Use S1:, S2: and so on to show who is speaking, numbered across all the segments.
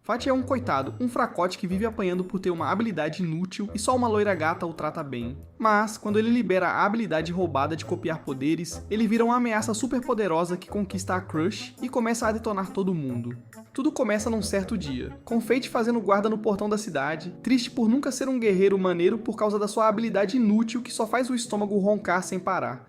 S1: Fate é um coitado, um fracote que vive apanhando por ter uma habilidade inútil e só uma loira gata o trata bem. Mas, quando ele libera a habilidade roubada de copiar poderes, ele vira uma ameaça super poderosa que conquista a Crush e começa a detonar todo mundo. Tudo começa num certo dia, com Fate fazendo guarda no portão da cidade, triste por nunca ser um guerreiro maneiro por causa da sua habilidade inútil que só faz o estômago roncar sem parar.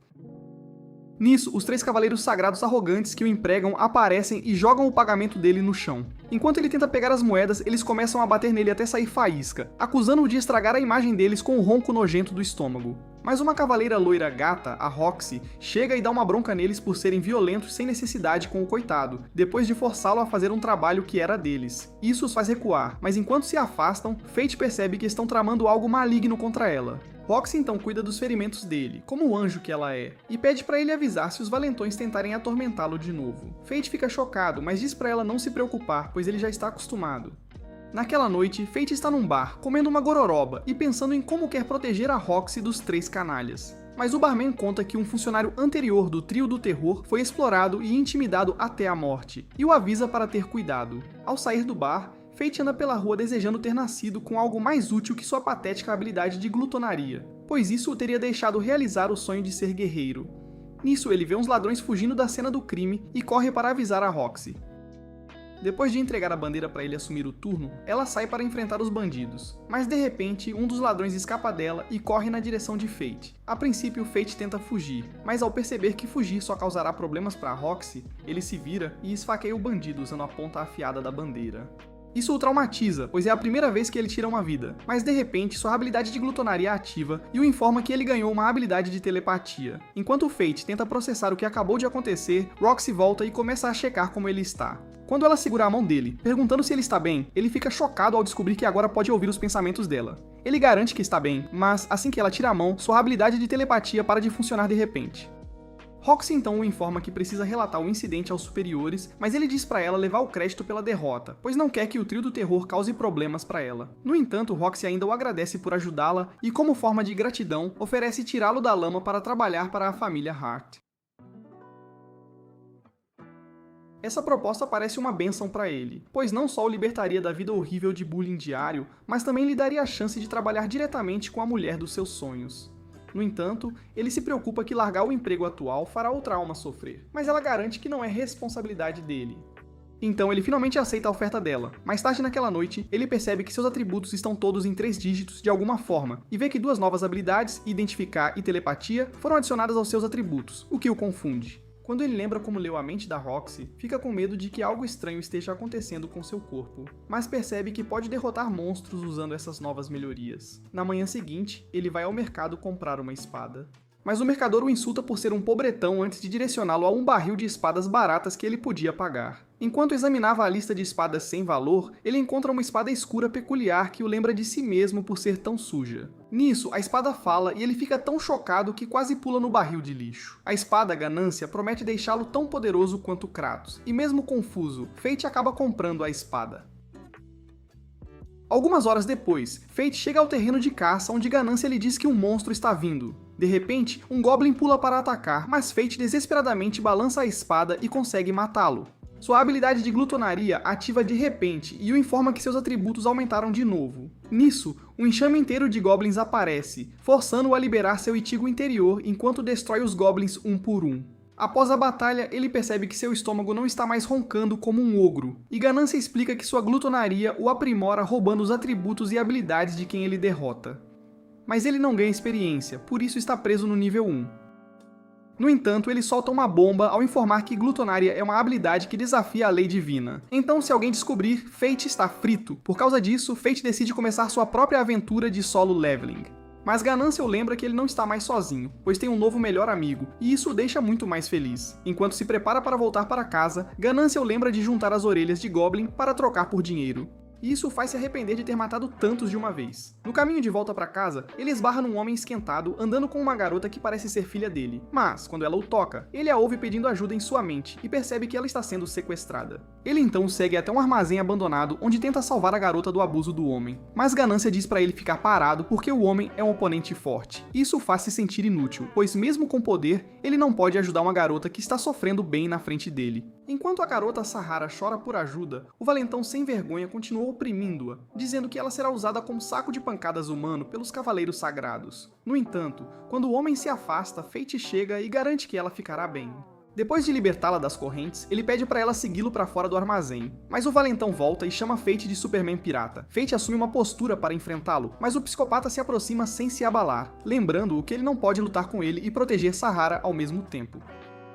S1: Nisso, os 3 cavaleiros sagrados arrogantes que o empregam aparecem e jogam o pagamento dele no chão. Enquanto ele tenta pegar as moedas, eles começam a bater nele até sair faísca, acusando-o de estragar a imagem deles com o ronco nojento do estômago. Mas uma cavaleira loira gata, a Roxy, chega e dá uma bronca neles por serem violentos sem necessidade com o coitado, depois de forçá-lo a fazer um trabalho que era deles. Isso os faz recuar, mas enquanto se afastam, Fate percebe que estão tramando algo maligno contra ela. Roxy então cuida dos ferimentos dele, como o anjo que ela é, e pede pra ele avisar se os valentões tentarem atormentá-lo de novo. Fate fica chocado, mas diz pra ela não se preocupar, pois ele já está acostumado. Naquela noite, Fate está num bar, comendo uma gororoba e pensando em como quer proteger a Roxy dos 3 canalhas. Mas o barman conta que um funcionário anterior do trio do terror foi explorado e intimidado até a morte, e o avisa para ter cuidado. Ao sair do bar, Fate anda pela rua desejando ter nascido com algo mais útil que sua patética habilidade de glutonaria, pois isso o teria deixado realizar o sonho de ser guerreiro. Nisso, ele vê uns ladrões fugindo da cena do crime e corre para avisar a Roxy. Depois de entregar a bandeira para ele assumir o turno, ela sai para enfrentar os bandidos. Mas de repente, um dos ladrões escapa dela e corre na direção de Fate. A princípio, Fate tenta fugir, mas ao perceber que fugir só causará problemas para Roxy, ele se vira e esfaqueia o bandido usando a ponta afiada da bandeira. Isso o traumatiza, pois é a primeira vez que ele tira uma vida, mas de repente sua habilidade de glutonaria ativa e o informa que ele ganhou uma habilidade de telepatia. Enquanto Fate tenta processar o que acabou de acontecer, Roxy volta e começa a checar como ele está. Quando ela segura a mão dele, perguntando se ele está bem, ele fica chocado ao descobrir que agora pode ouvir os pensamentos dela. Ele garante que está bem, mas assim que ela tira a mão, sua habilidade de telepatia para de funcionar de repente. Roxy então o informa que precisa relatar o incidente aos superiores, mas ele diz pra ela levar o crédito pela derrota, pois não quer que o trio do terror cause problemas pra ela. No entanto, Roxy ainda o agradece por ajudá-la e, como forma de gratidão, oferece tirá-lo da lama para trabalhar para a família Hart. Essa proposta parece uma bênção para ele, pois não só o libertaria da vida horrível de bullying diário, mas também lhe daria a chance de trabalhar diretamente com a mulher dos seus sonhos. No entanto, ele se preocupa que largar o emprego atual fará o trauma sofrer, mas ela garante que não é responsabilidade dele. Então ele finalmente aceita a oferta dela. Mais tarde naquela noite, ele percebe que seus atributos estão todos em 3 dígitos de alguma forma, e vê que 2 novas habilidades, Identificar e Telepatia, foram adicionadas aos seus atributos, o que o confunde. Quando ele lembra como leu a mente da Roxy, fica com medo de que algo estranho esteja acontecendo com seu corpo, mas percebe que pode derrotar monstros usando essas novas melhorias. Na manhã seguinte, ele vai ao mercado comprar uma espada. Mas o mercador o insulta por ser um pobretão antes de direcioná-lo a um barril de espadas baratas que ele podia pagar. Enquanto examinava a lista de espadas sem valor, ele encontra uma espada escura peculiar que o lembra de si mesmo por ser tão suja. Nisso, a espada fala e ele fica tão chocado que quase pula no barril de lixo. A espada Ganância promete deixá-lo tão poderoso quanto Kratos, e mesmo confuso, Fate acaba comprando a espada. Algumas horas depois, Fate chega ao terreno de caça onde Ganância lhe diz que um monstro está vindo. De repente, um Goblin pula para atacar, mas Fate desesperadamente balança a espada e consegue matá-lo. Sua habilidade de glutonaria ativa de repente e o informa que seus atributos aumentaram de novo. Nisso, um enxame inteiro de Goblins aparece, forçando-o a liberar seu Itigo interior enquanto destrói os Goblins um por um. Após a batalha, ele percebe que seu estômago não está mais roncando como um ogro, e Ganância explica que sua glutonaria o aprimora roubando os atributos e habilidades de quem ele derrota. Mas ele não ganha experiência, por isso está preso no nível 1. No entanto, ele solta uma bomba ao informar que glutonaria é uma habilidade que desafia a lei divina. Então, se alguém descobrir, Fate está frito. Por causa disso, Fate decide começar sua própria aventura de solo leveling. Mas Ganância o lembra que ele não está mais sozinho, pois tem um novo melhor amigo, e isso o deixa muito mais feliz. Enquanto se prepara para voltar para casa, Ganância o lembra de juntar as orelhas de Goblin para trocar por dinheiro. E isso o faz se arrepender de ter matado tantos de uma vez. No caminho de volta para casa, ele esbarra num homem esquentado andando com uma garota que parece ser filha dele. Mas, quando ela o toca, ele a ouve pedindo ajuda em sua mente e percebe que ela está sendo sequestrada. Ele então segue até um armazém abandonado onde tenta salvar a garota do abuso do homem. Mas Ganância diz para ele ficar parado porque o homem é um oponente forte. Isso o faz se sentir inútil, pois mesmo com poder, ele não pode ajudar uma garota que está sofrendo bem na frente dele. Enquanto a garota Sahara chora por ajuda, o valentão sem vergonha continua oprimindo-a, dizendo que ela será usada como saco de pancadas humano pelos cavaleiros sagrados. No entanto, quando o homem se afasta, Fate chega e garante que ela ficará bem. Depois de libertá-la das correntes, ele pede para ela segui-lo para fora do armazém. Mas o valentão volta e chama Fate de Superman pirata. Fate assume uma postura para enfrentá-lo, mas o psicopata se aproxima sem se abalar, lembrando-o que ele não pode lutar com ele e proteger Sahara ao mesmo tempo.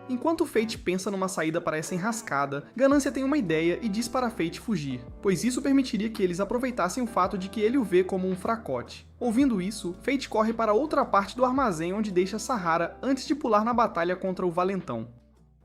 S1: Enquanto Fate pensa numa saída para essa enrascada, Ganância tem uma ideia e diz para Fate fugir, pois isso permitiria que eles aproveitassem o fato de que ele o vê como um fracote. Ouvindo isso, Fate corre para outra parte do armazém onde deixa Sahara antes de pular na batalha contra o valentão.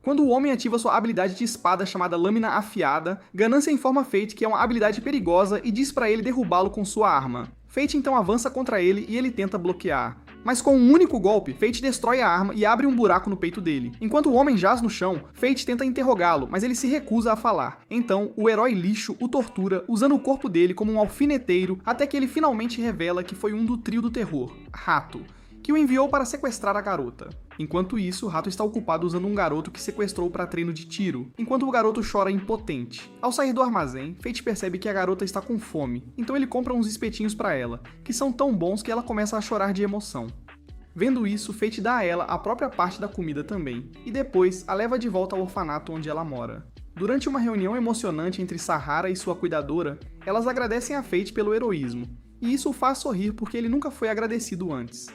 S1: Quando o homem ativa sua habilidade de espada chamada Lâmina Afiada, Ganância informa Fate que é uma habilidade perigosa e diz para ele derrubá-lo com sua arma. Fate então avança contra ele e ele tenta bloquear. Mas com um único golpe, Fate destrói a arma e abre um buraco no peito dele. Enquanto o homem jaz no chão, Fate tenta interrogá-lo, mas ele se recusa a falar. Então, o herói lixo o tortura, usando o corpo dele como um alfineteiro, até que ele finalmente revela que foi um do trio do terror, Rato, que o enviou para sequestrar a garota. Enquanto isso, Rato está ocupado usando um garoto que sequestrou para treino de tiro, enquanto o garoto chora impotente. Ao sair do armazém, Fate percebe que a garota está com fome, então ele compra uns espetinhos para ela, que são tão bons que ela começa a chorar de emoção. Vendo isso, Fate dá a ela a própria parte da comida também, e depois a leva de volta ao orfanato onde ela mora. Durante uma reunião emocionante entre Sahara e sua cuidadora, elas agradecem a Fate pelo heroísmo, e isso o faz sorrir porque ele nunca foi agradecido antes.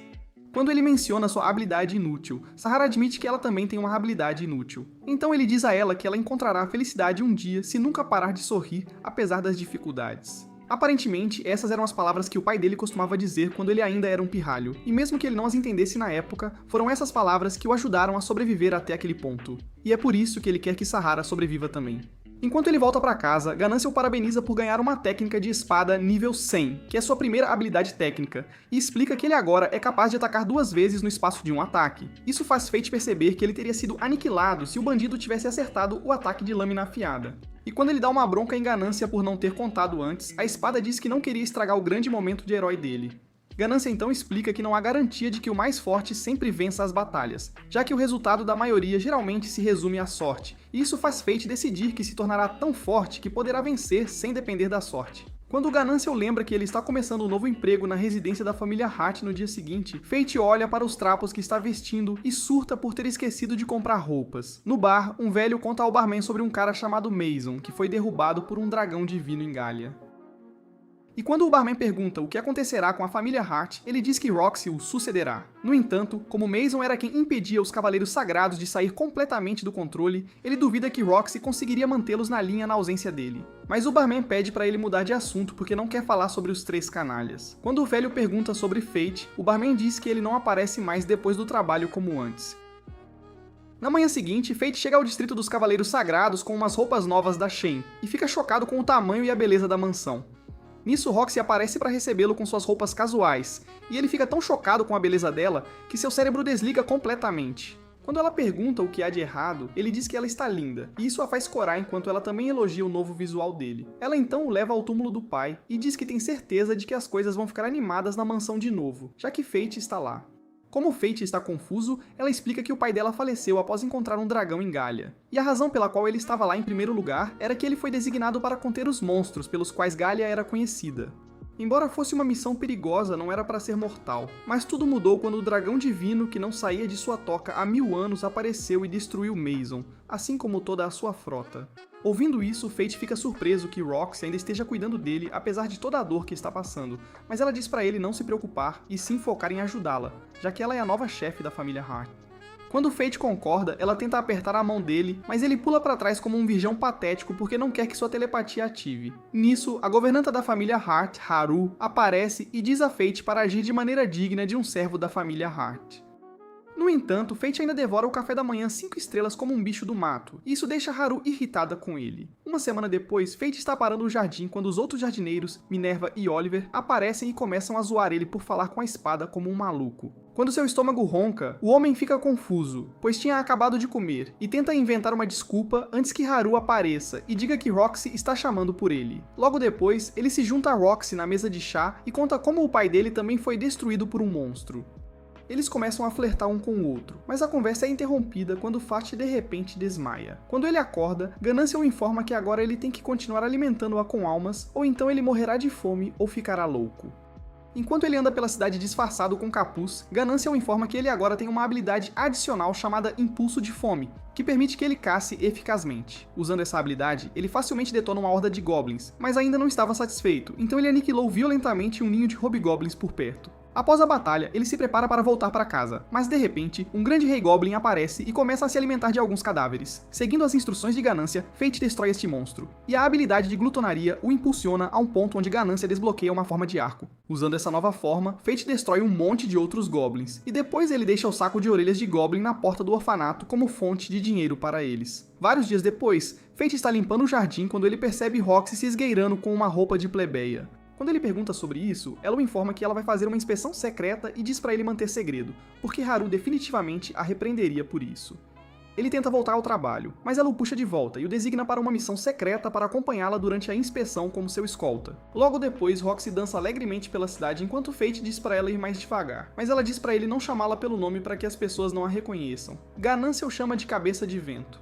S1: Quando ele menciona sua habilidade inútil, Sahara admite que ela também tem uma habilidade inútil. Então ele diz a ela que ela encontrará felicidade um dia se nunca parar de sorrir, apesar das dificuldades. Aparentemente, essas eram as palavras que o pai dele costumava dizer quando ele ainda era um pirralho, e mesmo que ele não as entendesse na época, foram essas palavras que o ajudaram a sobreviver até aquele ponto. E é por isso que ele quer que Sahara sobreviva também. Enquanto ele volta para casa, Ganância o parabeniza por ganhar uma técnica de espada nível 100, que é sua primeira habilidade técnica, e explica que ele agora é capaz de atacar 2 vezes no espaço de um ataque. Isso faz Fate perceber que ele teria sido aniquilado se o bandido tivesse acertado o ataque de lâmina afiada. E quando ele dá uma bronca em Ganância por não ter contado antes, a espada diz que não queria estragar o grande momento de herói dele. Ganância então explica que não há garantia de que o mais forte sempre vença as batalhas, já que o resultado da maioria geralmente se resume à sorte, e isso faz Fate decidir que se tornará tão forte que poderá vencer sem depender da sorte. Quando Ganância o lembra que ele está começando um novo emprego na residência da família Hart no dia seguinte, Fate olha para os trapos que está vestindo e surta por ter esquecido de comprar roupas. No bar, um velho conta ao barman sobre um cara chamado Mason, que foi derrubado por um dragão divino em Galia. E quando o barman pergunta o que acontecerá com a família Hart, ele diz que Roxy o sucederá. No entanto, como Mason era quem impedia os Cavaleiros Sagrados de sair completamente do controle, ele duvida que Roxy conseguiria mantê-los na linha na ausência dele. Mas o barman pede para ele mudar de assunto porque não quer falar sobre os 3 canalhas. Quando o velho pergunta sobre Fate, o barman diz que ele não aparece mais depois do trabalho como antes. Na manhã seguinte, Fate chega ao distrito dos Cavaleiros Sagrados com umas roupas novas da Shen, e fica chocado com o tamanho e a beleza da mansão. Nisso, Roxy aparece para recebê-lo com suas roupas casuais, e ele fica tão chocado com a beleza dela que seu cérebro desliga completamente. Quando ela pergunta o que há de errado, ele diz que ela está linda, e isso a faz corar enquanto ela também elogia o novo visual dele. Ela então o leva ao túmulo do pai e diz que tem certeza de que as coisas vão ficar animadas na mansão de novo, já que Fate está lá. Como Fate está confuso, ela explica que o pai dela faleceu após encontrar um dragão em Galia. E a razão pela qual ele estava lá em primeiro lugar era que ele foi designado para conter os monstros pelos quais Galia era conhecida. Embora fosse uma missão perigosa, não era para ser mortal. Mas tudo mudou quando o dragão divino, que não saía de sua toca há 1000 anos, apareceu e destruiu Mason, assim como toda a sua frota. Ouvindo isso, Fate fica surpreso que Roxy ainda esteja cuidando dele, apesar de toda a dor que está passando, mas ela diz para ele não se preocupar e sim focar em ajudá-la, já que ela é a nova chefe da família Hart. Quando Fate concorda, ela tenta apertar a mão dele, mas ele pula para trás como um virgão patético porque não quer que sua telepatia ative. Nisso, a governanta da família Hart, Haru, aparece e diz a Fate para agir de maneira digna de um servo da família Hart. No entanto, Fate ainda devora o café da manhã 5 estrelas como um bicho do mato, e isso deixa Haru irritada com ele. Uma semana depois, Fate está parando o jardim quando os outros jardineiros, Minerva e Oliver, aparecem e começam a zoar ele por falar com a espada como um maluco. Quando seu estômago ronca, o homem fica confuso, pois tinha acabado de comer, e tenta inventar uma desculpa antes que Haru apareça e diga que Roxy está chamando por ele. Logo depois, ele se junta a Roxy na mesa de chá e conta como o pai dele também foi destruído por um monstro. Eles começam a flertar um com o outro, mas a conversa é interrompida quando Fat de repente desmaia. Quando ele acorda, Ganância o informa que agora ele tem que continuar alimentando-a com almas, ou então ele morrerá de fome ou ficará louco. Enquanto ele anda pela cidade disfarçado com capuz, Ganância o informa que ele agora tem uma habilidade adicional chamada Impulso de Fome, que permite que ele casse eficazmente. Usando essa habilidade, ele facilmente detona uma horda de goblins, mas ainda não estava satisfeito, então ele aniquilou violentamente um ninho de hobgoblins por perto. Após a batalha, ele se prepara para voltar para casa, mas de repente, um grande rei goblin aparece e começa a se alimentar de alguns cadáveres. Seguindo as instruções de Ganância, Fate destrói este monstro, e a habilidade de glutonaria o impulsiona a um ponto onde Ganância desbloqueia uma forma de arco. Usando essa nova forma, Fate destrói um monte de outros goblins, e depois ele deixa o saco de orelhas de goblin na porta do orfanato como fonte de dinheiro para eles. Vários dias depois, Fate está limpando o jardim quando ele percebe Roxy se esgueirando com uma roupa de plebeia. Quando ele pergunta sobre isso, ela o informa que ela vai fazer uma inspeção secreta e diz pra ele manter segredo, porque Haru definitivamente a repreenderia por isso. Ele tenta voltar ao trabalho, mas ela o puxa de volta e o designa para uma missão secreta para acompanhá-la durante a inspeção como seu escolta. Logo depois, Roxy dança alegremente pela cidade enquanto Fate diz para ela ir mais devagar, mas ela diz para ele não chamá-la pelo nome para que as pessoas não a reconheçam. Ganância o chama de cabeça de vento.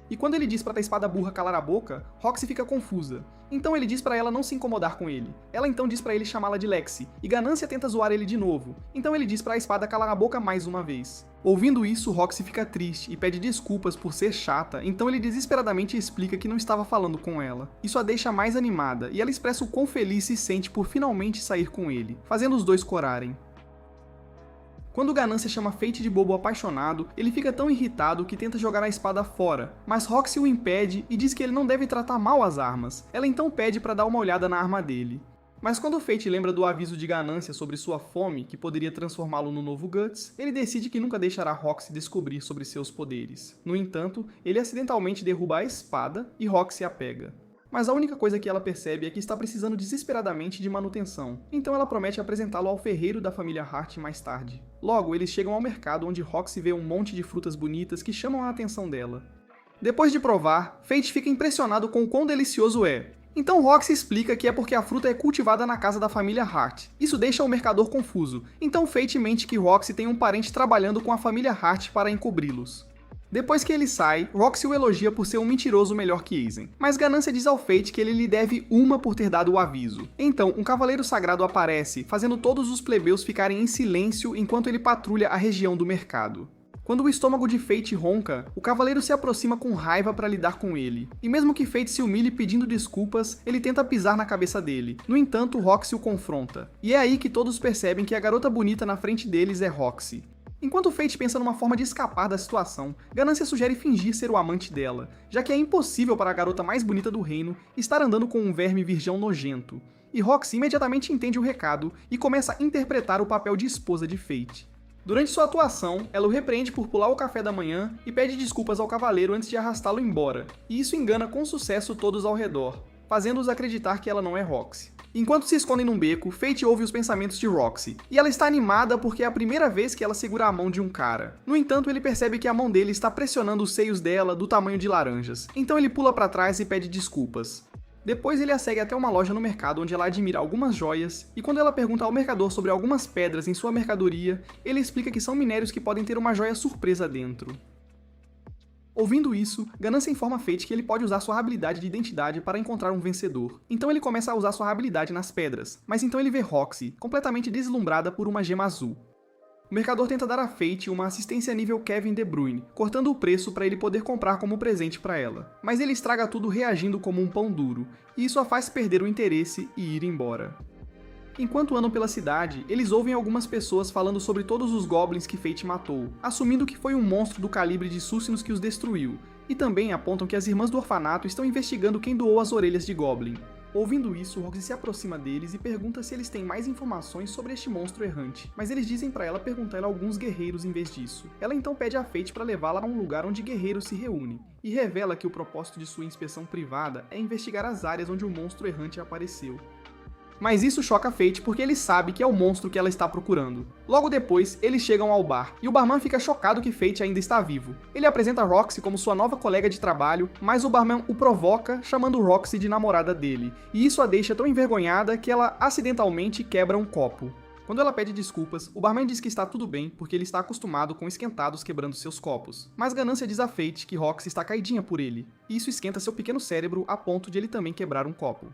S1: E quando ele diz pra espada burra calar a boca, Roxy fica confusa. Então ele diz pra ela não se incomodar com ele. Ela então diz pra ele chamá-la de Lexi, e Ganância tenta zoar ele de novo. Então ele diz pra espada calar a boca mais uma vez. Ouvindo isso, Roxy fica triste e pede desculpas por ser chata, então ele desesperadamente explica que não estava falando com ela. Isso a deixa mais animada, e ela expressa o quão feliz se sente por finalmente sair com ele, fazendo os dois corarem. Quando Ganância chama Fate de bobo apaixonado, ele fica tão irritado que tenta jogar a espada fora, mas Roxy o impede e diz que ele não deve tratar mal as armas. Ela então pede para dar uma olhada na arma dele. Mas quando Fate lembra do aviso de Ganância sobre sua fome, que poderia transformá-lo no novo Guts, ele decide que nunca deixará Roxy descobrir sobre seus poderes. No entanto, ele acidentalmente derruba a espada e Roxy a pega. Mas a única coisa que ela percebe é que está precisando desesperadamente de manutenção, então ela promete apresentá-lo ao ferreiro da família Hart mais tarde. Logo, eles chegam ao mercado onde Roxy vê um monte de frutas bonitas que chamam a atenção dela. Depois de provar, Fate fica impressionado com o quão delicioso é. Então Roxy explica que é porque a fruta é cultivada na casa da família Hart. Isso deixa o mercador confuso, então Fate mente que Roxy tem um parente trabalhando com a família Hart para encobri-los. Depois que ele sai, Roxy o elogia por ser um mentiroso melhor que Aizen, mas Ganância diz ao Fate que ele lhe deve uma por ter dado o aviso. Então, um cavaleiro sagrado aparece, fazendo todos os plebeus ficarem em silêncio enquanto ele patrulha a região do mercado. Quando o estômago de Fate ronca, o cavaleiro se aproxima com raiva para lidar com ele. E mesmo que Fate se humilhe pedindo desculpas, ele tenta pisar na cabeça dele. No entanto, Roxy o confronta. E é aí que todos percebem que a garota bonita na frente deles é Roxy. Enquanto Fate pensa numa forma de escapar da situação, Ganância sugere fingir ser o amante dela, já que é impossível para a garota mais bonita do reino estar andando com um verme virgão nojento. E Roxy imediatamente entende o recado e começa a interpretar o papel de esposa de Fate. Durante sua atuação, ela o repreende por pular o café da manhã e pede desculpas ao cavaleiro antes de arrastá-lo embora, e isso engana com sucesso todos ao redor, fazendo-os acreditar que ela não é Roxy. Enquanto se escondem num beco, Fate ouve os pensamentos de Roxy, e ela está animada porque é a primeira vez que ela segura a mão de um cara. No entanto, ele percebe que a mão dele está pressionando os seios dela do tamanho de laranjas, então ele pula para trás e pede desculpas. Depois ele a segue até uma loja no mercado onde ela admira algumas joias, e quando ela pergunta ao mercador sobre algumas pedras em sua mercadoria, ele explica que são minérios que podem ter uma joia surpresa dentro. Ouvindo isso, Ganância informa Fate que ele pode usar sua habilidade de identidade para encontrar um vencedor. Então ele começa a usar sua habilidade nas pedras, mas então ele vê Roxy, completamente deslumbrada por uma gema azul. O mercador tenta dar a Fate uma assistência nível Kevin De Bruyne, cortando o preço para ele poder comprar como presente para ela. Mas ele estraga tudo reagindo como um pão duro, e isso a faz perder o interesse e ir embora. Enquanto andam pela cidade, eles ouvem algumas pessoas falando sobre todos os goblins que Fate matou, assumindo que foi um monstro do calibre de Susinus que os destruiu, e também apontam que as irmãs do orfanato estão investigando quem doou as orelhas de Goblin. Ouvindo isso, Roxy se aproxima deles e pergunta se eles têm mais informações sobre este monstro errante, mas eles dizem para ela perguntar a alguns guerreiros em vez disso. Ela então pede a Fate para levá-la a um lugar onde guerreiros se reúnem, e revela que o propósito de sua inspeção privada é investigar as áreas onde o monstro errante apareceu. Mas isso choca Fate porque ele sabe que é o monstro que ela está procurando. Logo depois, eles chegam ao bar, e o barman fica chocado que Fate ainda está vivo. Ele apresenta Roxy como sua nova colega de trabalho, mas o barman o provoca, chamando Roxy de namorada dele, e isso a deixa tão envergonhada que ela acidentalmente quebra um copo. Quando ela pede desculpas, o barman diz que está tudo bem porque ele está acostumado com esquentados quebrando seus copos. Mas Ganância diz a Fate que Roxy está caidinha por ele, e isso esquenta seu pequeno cérebro a ponto de ele também quebrar um copo.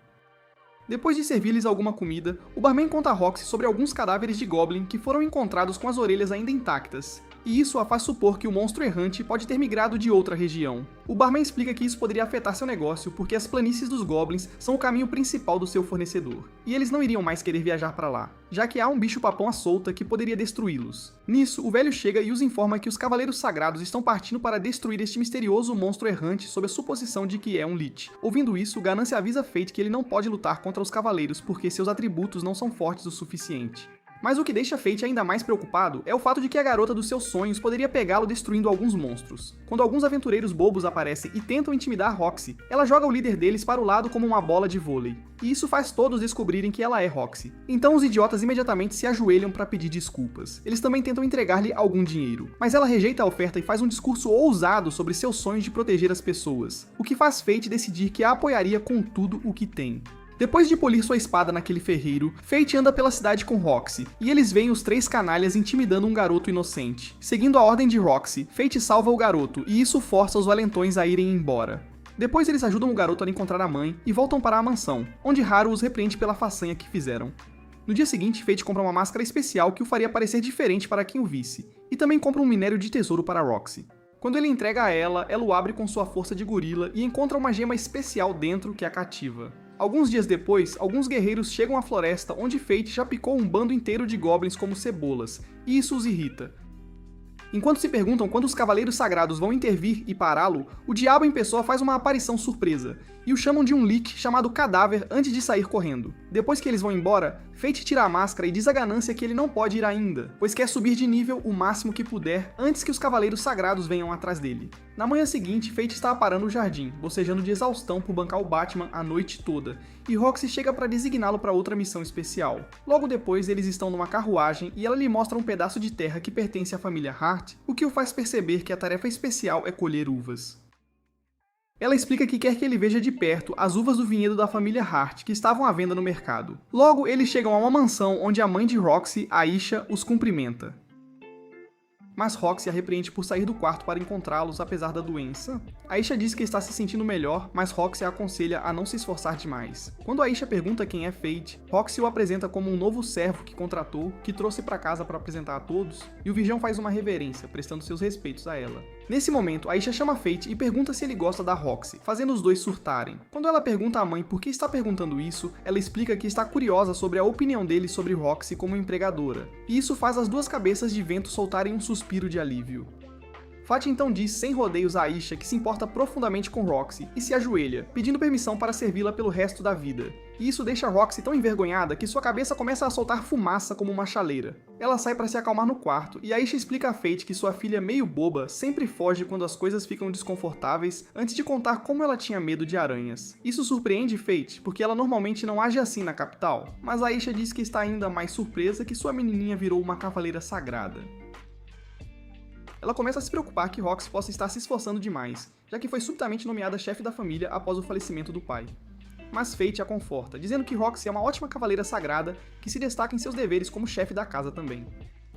S1: Depois de servir-lhes alguma comida, o barman conta a Roxy sobre alguns cadáveres de Goblin que foram encontrados com as orelhas ainda intactas, e isso a faz supor que o monstro errante pode ter migrado de outra região. O barman explica que isso poderia afetar seu negócio porque as planícies dos Goblins são o caminho principal do seu fornecedor, e eles não iriam mais querer viajar para lá, já que há um bicho-papão à solta que poderia destruí-los. Nisso, o velho chega e os informa que os Cavaleiros Sagrados estão partindo para destruir este misterioso monstro errante sob a suposição de que é um Lich. Ouvindo isso, Ganância avisa Fate que ele não pode lutar contra os Cavaleiros porque seus atributos não são fortes o suficiente. Mas o que deixa Fate ainda mais preocupado é o fato de que a garota dos seus sonhos poderia pegá-lo destruindo alguns monstros. Quando alguns aventureiros bobos aparecem e tentam intimidar Roxy, ela joga o líder deles para o lado como uma bola de vôlei. E isso faz todos descobrirem que ela é Roxy. Então os idiotas imediatamente se ajoelham para pedir desculpas. Eles também tentam entregar-lhe algum dinheiro, mas ela rejeita a oferta e faz um discurso ousado sobre seus sonhos de proteger as pessoas, o que faz Fate decidir que a apoiaria com tudo o que tem. Depois de polir sua espada naquele ferreiro, Fate anda pela cidade com Roxy, e eles veem os três canalhas intimidando um garoto inocente. Seguindo a ordem de Roxy, Fate salva o garoto, e isso força os valentões a irem embora. Depois eles ajudam o garoto a encontrar a mãe e voltam para a mansão, onde Haru os repreende pela façanha que fizeram. No dia seguinte, Fate compra uma máscara especial que o faria parecer diferente para quem o visse, e também compra um minério de tesouro para Roxy. Quando ele entrega a ela o abre com sua força de gorila e encontra uma gema especial dentro que a cativa. Alguns dias depois, alguns guerreiros chegam à floresta onde Fate já picou um bando inteiro de goblins como cebolas, e isso os irrita. Enquanto se perguntam quando os Cavaleiros Sagrados vão intervir e pará-lo, o Diabo em pessoa faz uma aparição surpresa, e o chamam de um Lich chamado Cadáver antes de sair correndo. Depois que eles vão embora, Fate tira a máscara e diz a Ganância que ele não pode ir ainda, pois quer subir de nível o máximo que puder antes que os Cavaleiros Sagrados venham atrás dele. Na manhã seguinte, Fate está aparando o jardim, bocejando de exaustão por bancar o Batman a noite toda, e Roxy chega para designá-lo para outra missão especial. Logo depois, eles estão numa carruagem e ela lhe mostra um pedaço de terra que pertence à família Hart, o que o faz perceber que a tarefa especial é colher uvas. Ela explica que quer que ele veja de perto as uvas do vinhedo da família Hart, que estavam à venda no mercado. Logo, eles chegam a uma mansão onde a mãe de Roxy, Aisha, os cumprimenta. Mas Roxy a repreende por sair do quarto para encontrá-los apesar da doença. Aisha diz que está se sentindo melhor, mas Roxy a aconselha a não se esforçar demais. Quando Aisha pergunta quem é Fate, Roxy o apresenta como um novo servo que contratou, que trouxe para casa para apresentar a todos, e o Virgão faz uma reverência, prestando seus respeitos a ela. Nesse momento, Aisha chama Fate e pergunta se ele gosta da Roxy, fazendo os dois surtarem. Quando ela pergunta à mãe por que está perguntando isso, ela explica que está curiosa sobre a opinião dele sobre Roxy como empregadora, e isso faz as duas cabeças de vento soltarem um suspiro de alívio. Fate então diz sem rodeios a Aisha que se importa profundamente com Roxy e se ajoelha, pedindo permissão para servi-la pelo resto da vida. E isso deixa Roxy tão envergonhada que sua cabeça começa a soltar fumaça como uma chaleira. Ela sai para se acalmar no quarto e Aisha explica a Fate que sua filha meio boba sempre foge quando as coisas ficam desconfortáveis antes de contar como ela tinha medo de aranhas. Isso surpreende Fate porque ela normalmente não age assim na capital, mas Aisha diz que está ainda mais surpresa que sua menininha virou uma cavaleira sagrada. Ela começa a se preocupar que Roxy possa estar se esforçando demais, já que foi subitamente nomeada chefe da família após o falecimento do pai. Mas Fate a conforta, dizendo que Roxy é uma ótima cavaleira sagrada que se destaca em seus deveres como chefe da casa também.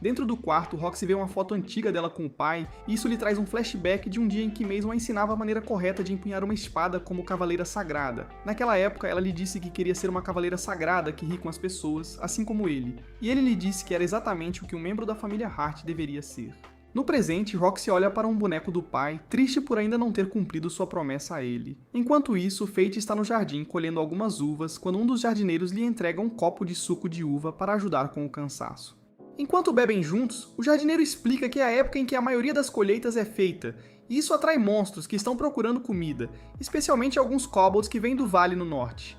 S1: Dentro do quarto, Roxy vê uma foto antiga dela com o pai, e isso lhe traz um flashback de um dia em que Mason a ensinava a maneira correta de empunhar uma espada como cavaleira sagrada. Naquela época, ela lhe disse que queria ser uma cavaleira sagrada que ri com as pessoas, assim como ele, e ele lhe disse que era exatamente o que um membro da família Hart deveria ser. No presente, Roxy olha para um boneco do pai, triste por ainda não ter cumprido sua promessa a ele. Enquanto isso, Fate está no jardim colhendo algumas uvas quando um dos jardineiros lhe entrega um copo de suco de uva para ajudar com o cansaço. Enquanto bebem juntos, o jardineiro explica que é a época em que a maioria das colheitas é feita, e isso atrai monstros que estão procurando comida, especialmente alguns kobolds que vêm do vale no norte.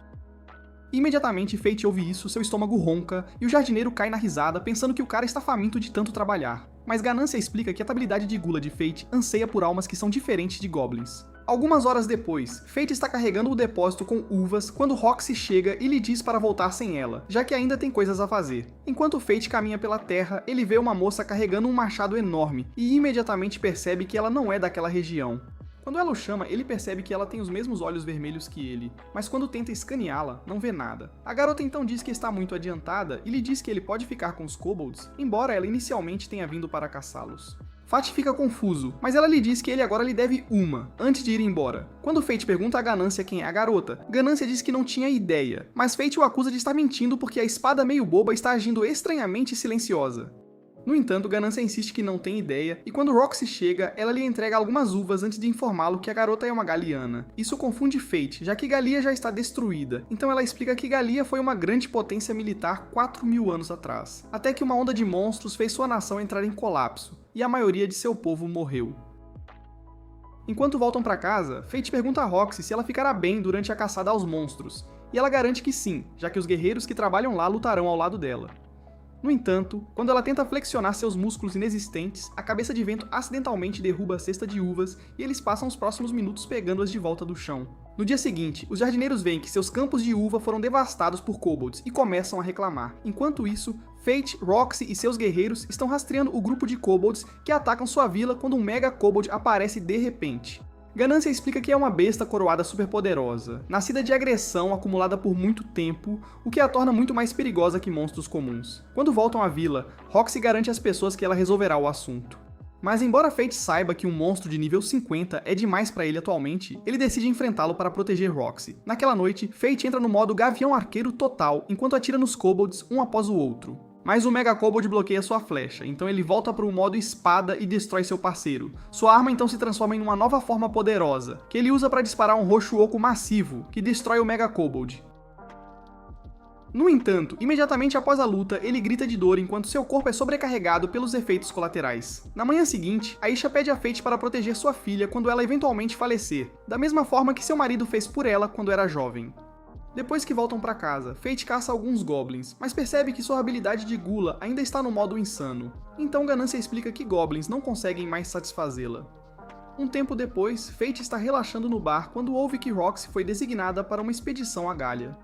S1: Imediatamente Fate ouve isso, seu estômago ronca, e o jardineiro cai na risada pensando que o cara está faminto de tanto trabalhar. Mas Ganância explica que a habilidade de gula de Fate anseia por almas que são diferentes de goblins. Algumas horas depois, Fate está carregando o depósito com uvas quando Roxy chega e lhe diz para voltar sem ela, já que ainda tem coisas a fazer. Enquanto Fate caminha pela terra, ele vê uma moça carregando um machado enorme e imediatamente percebe que ela não é daquela região. Quando ela o chama, ele percebe que ela tem os mesmos olhos vermelhos que ele, mas quando tenta escaneá-la, não vê nada. A garota então diz que está muito adiantada e lhe diz que ele pode ficar com os kobolds, embora ela inicialmente tenha vindo para caçá-los. Fate fica confuso, mas ela lhe diz que ele agora lhe deve uma, antes de ir embora. Quando Fate pergunta a Ganância quem é a garota, Ganância diz que não tinha ideia, mas Fate o acusa de estar mentindo porque a espada meio boba está agindo estranhamente silenciosa. No entanto, Ganância insiste que não tem ideia, e quando Roxy chega, ela lhe entrega algumas uvas antes de informá-lo que a garota é uma Galiana. Isso confunde Fate, já que Galia já está destruída, então ela explica que Galia foi uma grande potência militar 4.000 anos atrás, até que uma onda de monstros fez sua nação entrar em colapso, e a maioria de seu povo morreu. Enquanto voltam para casa, Fate pergunta a Roxy se ela ficará bem durante a caçada aos monstros, e ela garante que sim, já que os guerreiros que trabalham lá lutarão ao lado dela. No entanto, quando ela tenta flexionar seus músculos inexistentes, a cabeça de vento acidentalmente derruba a cesta de uvas e eles passam os próximos minutos pegando-as de volta do chão. No dia seguinte, os jardineiros veem que seus campos de uva foram devastados por kobolds e começam a reclamar. Enquanto isso, Fate, Roxy e seus guerreiros estão rastreando o grupo de kobolds que atacam sua vila quando um mega kobold aparece de repente. Ganância explica que é uma besta coroada superpoderosa, nascida de agressão acumulada por muito tempo, o que a torna muito mais perigosa que monstros comuns. Quando voltam à vila, Roxy garante às pessoas que ela resolverá o assunto. Mas embora Fate saiba que um monstro de nível 50 é demais para ele atualmente, ele decide enfrentá-lo para proteger Roxy. Naquela noite, Fate entra no modo Gavião Arqueiro total, enquanto atira nos kobolds um após o outro. Mas o Mega Kobold bloqueia sua flecha, então ele volta para o modo espada e destrói seu parceiro. Sua arma então se transforma em uma nova forma poderosa, que ele usa para disparar um roxo oco massivo, que destrói o Mega Kobold. No entanto, imediatamente após a luta, ele grita de dor enquanto seu corpo é sobrecarregado pelos efeitos colaterais. Na manhã seguinte, Aisha pede a Fate para proteger sua filha quando ela eventualmente falecer, da mesma forma que seu marido fez por ela quando era jovem. Depois que voltam para casa, Fate caça alguns goblins, mas percebe que sua habilidade de gula ainda está no modo insano. Então Ganância explica que goblins não conseguem mais satisfazê-la. Um tempo depois, Fate está relaxando no bar quando ouve que Roxy foi designada para uma expedição a Galia.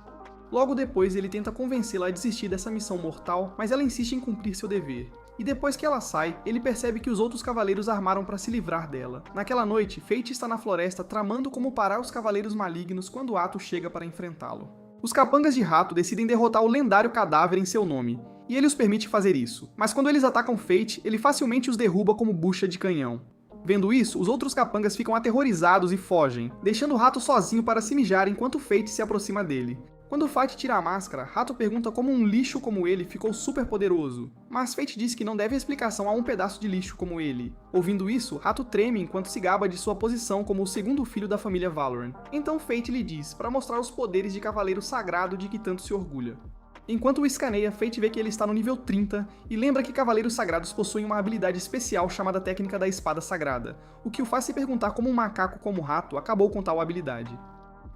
S1: Logo depois, ele tenta convencê-la a desistir dessa missão mortal, mas ela insiste em cumprir seu dever. E depois que ela sai, ele percebe que os outros cavaleiros armaram para se livrar dela. Naquela noite, Fate está na floresta tramando como parar os cavaleiros malignos quando Atto chega para enfrentá-lo. Os capangas de rato decidem derrotar o lendário cadáver em seu nome, e ele os permite fazer isso. Mas quando eles atacam Fate, ele facilmente os derruba como bucha de canhão. Vendo isso, os outros capangas ficam aterrorizados e fogem, deixando o rato sozinho para se mijar enquanto Fate se aproxima dele. Quando Fate tira a máscara, Rato pergunta como um lixo como ele ficou super poderoso, mas Fate diz que não deve explicação a um pedaço de lixo como ele. Ouvindo isso, Rato treme enquanto se gaba de sua posição como o segundo filho da família Valoran. Então Fate lhe diz para mostrar os poderes de cavaleiro sagrado de que tanto se orgulha. Enquanto o escaneia, Fate vê que ele está no nível 30 e lembra que cavaleiros sagrados possuem uma habilidade especial chamada Técnica da Espada Sagrada, o que o faz se perguntar como um macaco como Rato acabou com tal habilidade.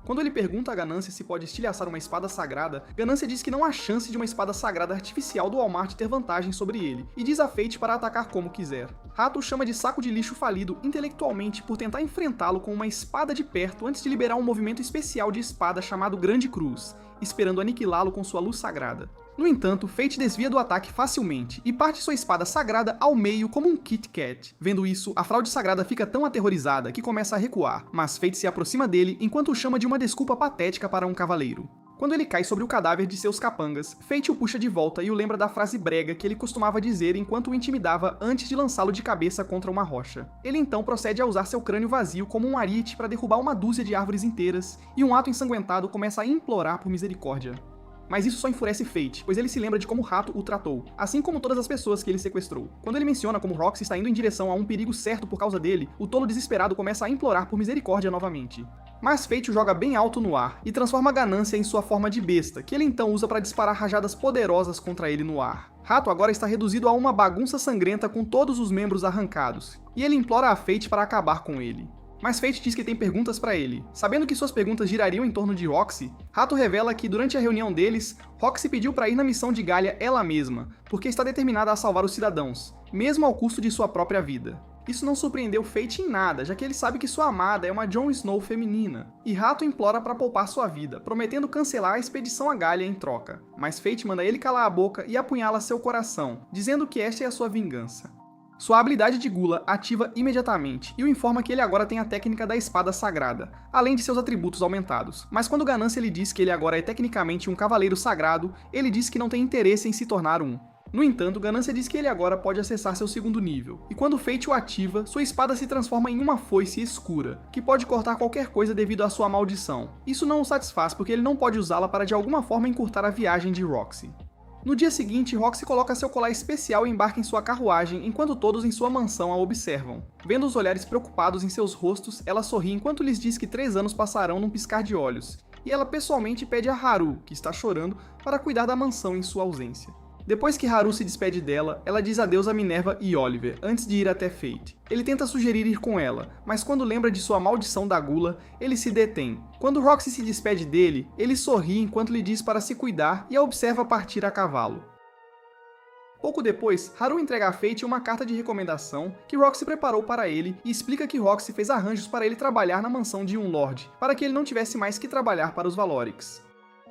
S1: Quando ele pergunta a Ganância se pode estilhaçar uma espada sagrada, Ganância diz que não há chance de uma espada sagrada artificial do Walmart ter vantagem sobre ele, e diz a Fate para atacar como quiser. Rato o chama de saco de lixo falido intelectualmente por tentar enfrentá-lo com uma espada de perto antes de liberar um movimento especial de espada chamado Grande Cruz, esperando aniquilá-lo com sua luz sagrada. No entanto, Fate desvia do ataque facilmente e parte sua espada sagrada ao meio como um Kit Kat. Vendo isso, a fraude sagrada fica tão aterrorizada que começa a recuar, mas Fate se aproxima dele enquanto o chama de uma desculpa patética para um cavaleiro. Quando ele cai sobre o cadáver de seus capangas, Fate o puxa de volta e o lembra da frase brega que ele costumava dizer enquanto o intimidava antes de lançá-lo de cabeça contra uma rocha. Ele então procede a usar seu crânio vazio como um ariete para derrubar uma dúzia de árvores inteiras, e um ato ensanguentado começa a implorar por misericórdia. Mas isso só enfurece Fate, pois ele se lembra de como Rato o tratou, assim como todas as pessoas que ele sequestrou. Quando ele menciona como Roxy está indo em direção a um perigo certo por causa dele, o tolo desesperado começa a implorar por misericórdia novamente. Mas Fate o joga bem alto no ar e transforma a Ganância em sua forma de besta, que ele então usa para disparar rajadas poderosas contra ele no ar. Rato agora está reduzido a uma bagunça sangrenta com todos os membros arrancados, e ele implora a Fate para acabar com ele. Mas Fate diz que tem perguntas para ele. Sabendo que suas perguntas girariam em torno de Roxy, Rato revela que durante a reunião deles, Roxy pediu para ir na missão de Galia ela mesma, porque está determinada a salvar os cidadãos, mesmo ao custo de sua própria vida. Isso não surpreendeu Fate em nada, já que ele sabe que sua amada é uma Jon Snow feminina, e Rato implora para poupar sua vida, prometendo cancelar a expedição a Galia em troca. Mas Fate manda ele calar a boca e apunhala seu coração, dizendo que esta é a sua vingança. Sua habilidade de Gula ativa imediatamente e o informa que ele agora tem a técnica da espada sagrada, além de seus atributos aumentados. Mas quando Ganância lhe diz que ele agora é tecnicamente um cavaleiro sagrado, ele diz que não tem interesse em se tornar um. No entanto, Ganância diz que ele agora pode acessar seu segundo nível, e quando Fate o ativa, sua espada se transforma em uma foice escura, que pode cortar qualquer coisa devido à sua maldição. Isso não o satisfaz porque ele não pode usá-la para de alguma forma encurtar a viagem de Roxy. No dia seguinte, Roxy coloca seu colar especial e embarca em sua carruagem enquanto todos em sua mansão a observam. Vendo os olhares preocupados em seus rostos, ela sorri enquanto lhes diz que 3 anos passarão num piscar de olhos, e ela pessoalmente pede a Haru, que está chorando, para cuidar da mansão em sua ausência. Depois que Haru se despede dela, ela diz adeus a Minerva e Oliver, antes de ir até Fate. Ele tenta sugerir ir com ela, mas quando lembra de sua maldição da gula, ele se detém. Quando Roxy se despede dele, ele sorri enquanto lhe diz para se cuidar e a observa partir a cavalo. Pouco depois, Haru entrega a Fate uma carta de recomendação que Roxy preparou para ele e explica que Roxy fez arranjos para ele trabalhar na mansão de um Lorde, para que ele não tivesse mais que trabalhar para os Valorix.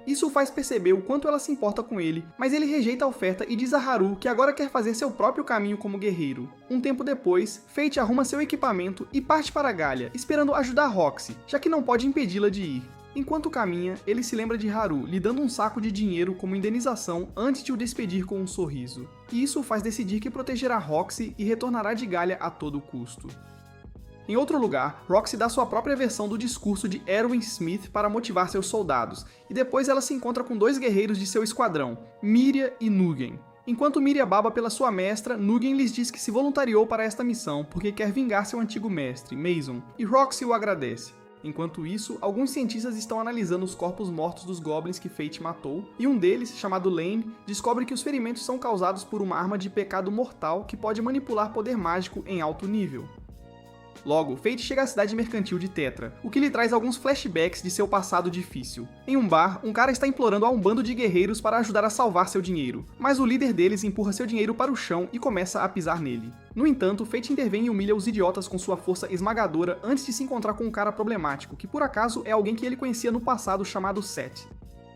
S1: Isso o faz perceber o quanto ela se importa com ele, mas ele rejeita a oferta e diz a Haru que agora quer fazer seu próprio caminho como guerreiro. Um tempo depois, Fate arruma seu equipamento e parte para Galia, esperando ajudar Roxy, já que não pode impedi-la de ir. Enquanto caminha, ele se lembra de Haru, lhe dando um saco de dinheiro como indenização antes de o despedir com um sorriso. E isso o faz decidir que protegerá Roxy e retornará de Galia a todo custo. Em outro lugar, Roxy dá sua própria versão do discurso de Erwin Smith para motivar seus soldados, e depois ela se encontra com 2 guerreiros de seu esquadrão, Miria e Nugen. Enquanto Miria baba pela sua mestra, Nugen lhes diz que se voluntariou para esta missão porque quer vingar seu antigo mestre, Mason, e Roxy o agradece. Enquanto isso, alguns cientistas estão analisando os corpos mortos dos goblins que Fate matou, e um deles, chamado Lane, descobre que os ferimentos são causados por uma arma de pecado mortal que pode manipular poder mágico em alto nível. Logo, Fate chega à cidade mercantil de Tetra, o que lhe traz alguns flashbacks de seu passado difícil. Em um bar, um cara está implorando a um bando de guerreiros para ajudar a salvar seu dinheiro, mas o líder deles empurra seu dinheiro para o chão e começa a pisar nele. No entanto, Fate intervém e humilha os idiotas com sua força esmagadora antes de se encontrar com um cara problemático, que por acaso é alguém que ele conhecia no passado chamado Seth.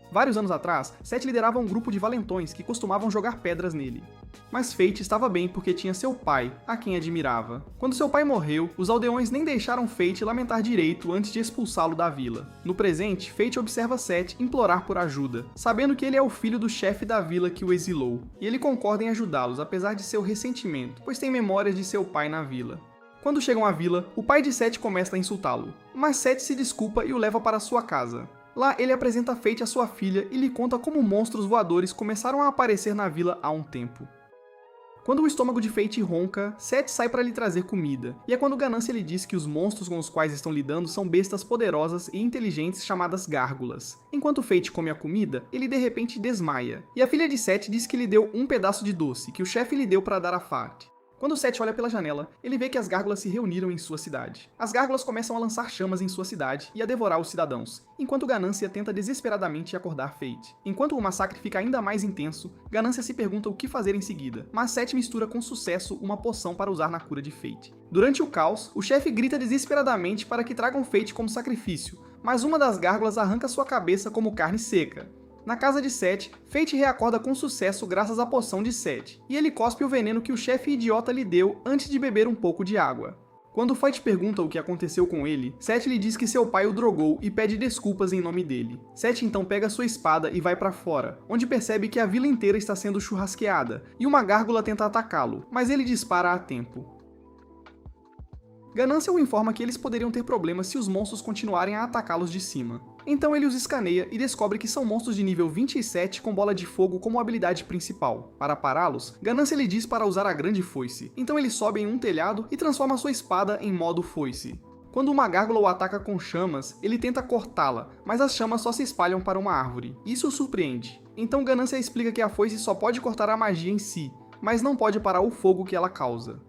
S1: Vários anos atrás, Seth liderava um grupo de valentões que costumavam jogar pedras nele. Mas Fate estava bem porque tinha seu pai, a quem admirava. Quando seu pai morreu, os aldeões nem deixaram Fate lamentar direito antes de expulsá-lo da vila. No presente, Fate observa Seth implorar por ajuda, sabendo que ele é o filho do chefe da vila que o exilou, e ele concorda em ajudá-los apesar de seu ressentimento, pois tem memórias de seu pai na vila. Quando chegam à vila, o pai de Seth começa a insultá-lo, mas Seth se desculpa e o leva para sua casa. Lá, ele apresenta Fate à sua filha e lhe conta como monstros voadores começaram a aparecer na vila há um tempo. Quando o estômago de Fate ronca, Seth sai para lhe trazer comida, e é quando Ganância lhe diz que os monstros com os quais estão lidando são bestas poderosas e inteligentes chamadas gárgulas. Enquanto Fate come a comida, ele de repente desmaia, e a filha de Seth diz que lhe deu um pedaço de doce, que o chefe lhe deu para dar a Fate. Quando Seth olha pela janela, ele vê que as gárgulas se reuniram em sua cidade. As gárgulas começam a lançar chamas em sua cidade e a devorar os cidadãos, enquanto Ganância tenta desesperadamente acordar Fate. Enquanto o massacre fica ainda mais intenso, Ganância se pergunta o que fazer em seguida, mas Seth mistura com sucesso uma poção para usar na cura de Fate. Durante o caos, o chefe grita desesperadamente para que tragam Fate como sacrifício, mas uma das gárgulas arranca sua cabeça como carne seca. Na casa de Seth, Fate reacorda com sucesso graças à poção de Seth, e ele cospe o veneno que o chefe idiota lhe deu antes de beber um pouco de água. Quando Fate pergunta o que aconteceu com ele, Seth lhe diz que seu pai o drogou e pede desculpas em nome dele. Seth então pega sua espada e vai para fora, onde percebe que a vila inteira está sendo churrasqueada, e uma gárgula tenta atacá-lo, mas ele dispara a tempo. Ganância o informa que eles poderiam ter problemas se os monstros continuarem a atacá-los de cima. Então ele os escaneia e descobre que são monstros de nível 27 com bola de fogo como habilidade principal. Para pará-los, Ganância lhe diz para usar a grande foice, então ele sobe em um telhado e transforma sua espada em modo foice. Quando uma gárgula o ataca com chamas, ele tenta cortá-la, mas as chamas só se espalham para uma árvore. Isso o surpreende. Então Ganância explica que a foice só pode cortar a magia em si, mas não pode parar o fogo que ela causa.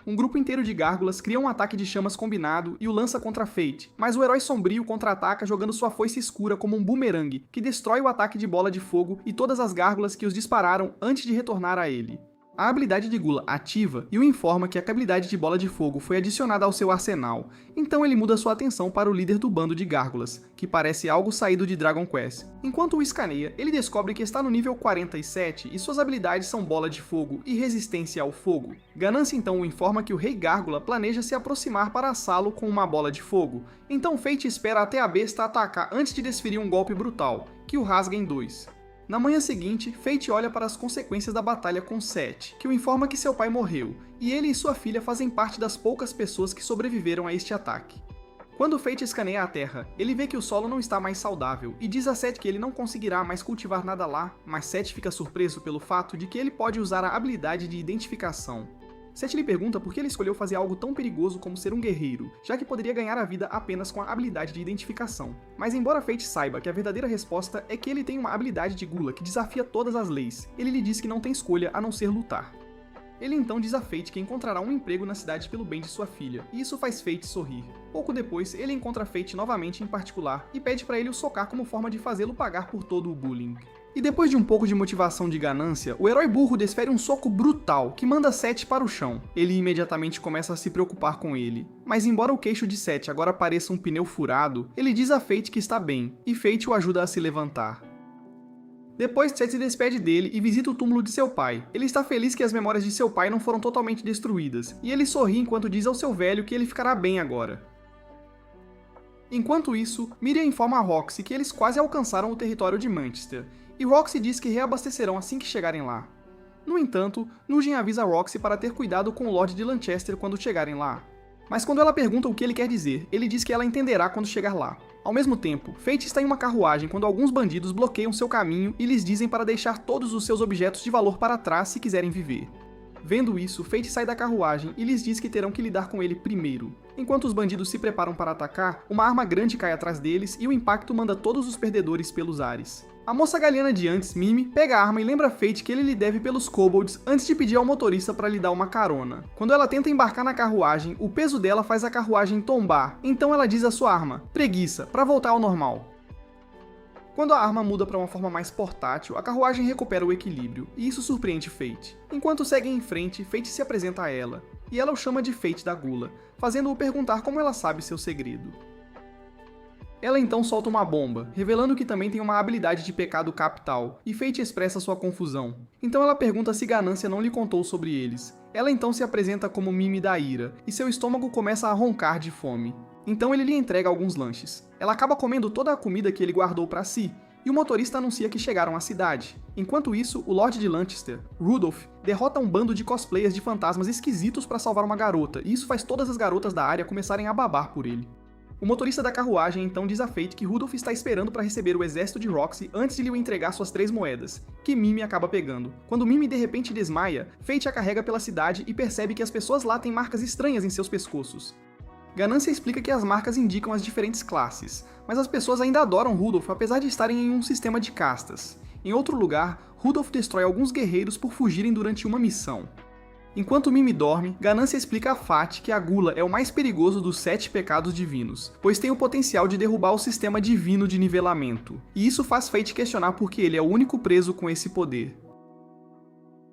S1: Um grupo inteiro de gárgulas cria um ataque de chamas combinado e o lança contra Fate, mas o herói sombrio contra-ataca jogando sua foice escura como um boomerang, que destrói o ataque de bola de fogo e todas as gárgulas que os dispararam antes de retornar a ele. a habilidade de Gula ativa e o informa que a habilidade de Bola de Fogo foi adicionada ao seu arsenal, então ele muda sua atenção para o líder do bando de gárgulas, que parece algo saído de Dragon Quest. Enquanto o escaneia, ele descobre que está no nível 47 e suas habilidades são Bola de Fogo e Resistência ao Fogo. Ganância então o informa que o Rei Gárgula planeja se aproximar para assá-lo com uma bola de fogo, então Fate espera até a besta atacar antes de desferir um golpe brutal, que o rasga em dois. Na manhã seguinte, Fate olha para as consequências da batalha com Set, que o informa que seu pai morreu, e ele e sua filha fazem parte das poucas pessoas que sobreviveram a este ataque. Quando Fate escaneia a Terra, ele vê que o solo não está mais saudável, e diz a Set que ele não conseguirá mais cultivar nada lá, mas Set fica surpreso pelo fato de que ele pode usar a habilidade de identificação. Set lhe pergunta por que ele escolheu fazer algo tão perigoso como ser um guerreiro, já que poderia ganhar a vida apenas com a habilidade de identificação. Mas embora Fate saiba que a verdadeira resposta é que ele tem uma habilidade de Gula que desafia todas as leis, ele lhe diz que não tem escolha a não ser lutar. Ele então diz a Fate que encontrará um emprego na cidade pelo bem de sua filha, e isso faz Fate sorrir. Pouco depois, ele encontra Fate novamente em particular e pede para ele o socar como forma de fazê-lo pagar por todo o bullying. E depois de um pouco de motivação de ganância, o herói burro desfere um soco brutal que manda Set para o chão. Ele imediatamente começa a se preocupar com ele. Mas embora o queixo de Set agora pareça um pneu furado, ele diz a Fate que está bem, e Fate o ajuda a se levantar. Depois, Set se despede dele e visita o túmulo de seu pai. Ele está feliz que as memórias de seu pai não foram totalmente destruídas, e ele sorri enquanto diz ao seu velho que ele ficará bem agora. Enquanto isso, Miriam informa a Roxy que eles quase alcançaram o território de Manchester, e Roxy diz que reabastecerão assim que chegarem lá. No entanto, Nugent avisa Roxy para ter cuidado com o Lorde de Lancaster quando chegarem lá. Mas quando ela pergunta o que ele quer dizer, ele diz que ela entenderá quando chegar lá. Ao mesmo tempo, Fate está em uma carruagem quando alguns bandidos bloqueiam seu caminho e lhes dizem para deixar todos os seus objetos de valor para trás se quiserem viver. Vendo isso, Fate sai da carruagem e lhes diz que terão que lidar com ele primeiro. Enquanto os bandidos se preparam para atacar, uma arma grande cai atrás deles e o impacto manda todos os perdedores pelos ares. A moça galiana de antes, Mimi, pega a arma e lembra Fate que ele lhe deve pelos kobolds antes de pedir ao motorista para lhe dar uma carona. Quando ela tenta embarcar na carruagem, o peso dela faz a carruagem tombar, então ela diz à sua arma, preguiça, para voltar ao normal. Quando a arma muda para uma forma mais portátil, a carruagem recupera o equilíbrio, e isso surpreende Fate. Enquanto seguem em frente, Fate se apresenta a ela, e ela o chama de Fate da Gula, fazendo-o perguntar como ela sabe seu segredo. Ela então solta uma bomba, revelando que também tem uma habilidade de pecado capital, e Fate expressa sua confusão. Então ela pergunta se Ganância não lhe contou sobre eles. Ela então se apresenta como Mimi da Ira, e seu estômago começa a roncar de fome. Então ele lhe entrega alguns lanches. Ela acaba comendo toda a comida que ele guardou para si, e o motorista anuncia que chegaram à cidade. Enquanto isso, o Lorde de Lancaster, Rudolph, derrota um bando de cosplayers de fantasmas esquisitos para salvar uma garota, e isso faz todas as garotas da área começarem a babar por ele. O motorista da carruagem então diz a Fate que Rudolph está esperando para receber o exército de Roxy antes de lhe entregar suas 3 moedas, que Mimi acaba pegando. Quando Mimi de repente desmaia, Fate a carrega pela cidade e percebe que as pessoas lá têm marcas estranhas em seus pescoços. Ganância explica que as marcas indicam as diferentes classes, mas as pessoas ainda adoram Rudolph apesar de estarem em um sistema de castas. Em outro lugar, Rudolph destrói alguns guerreiros por fugirem durante uma missão. Enquanto Mimi dorme, Ganância explica a Fate que a Gula é o mais perigoso dos 7 pecados divinos, pois tem o potencial de derrubar o sistema divino de nivelamento, e isso faz Fate questionar por que ele é o único preso com esse poder.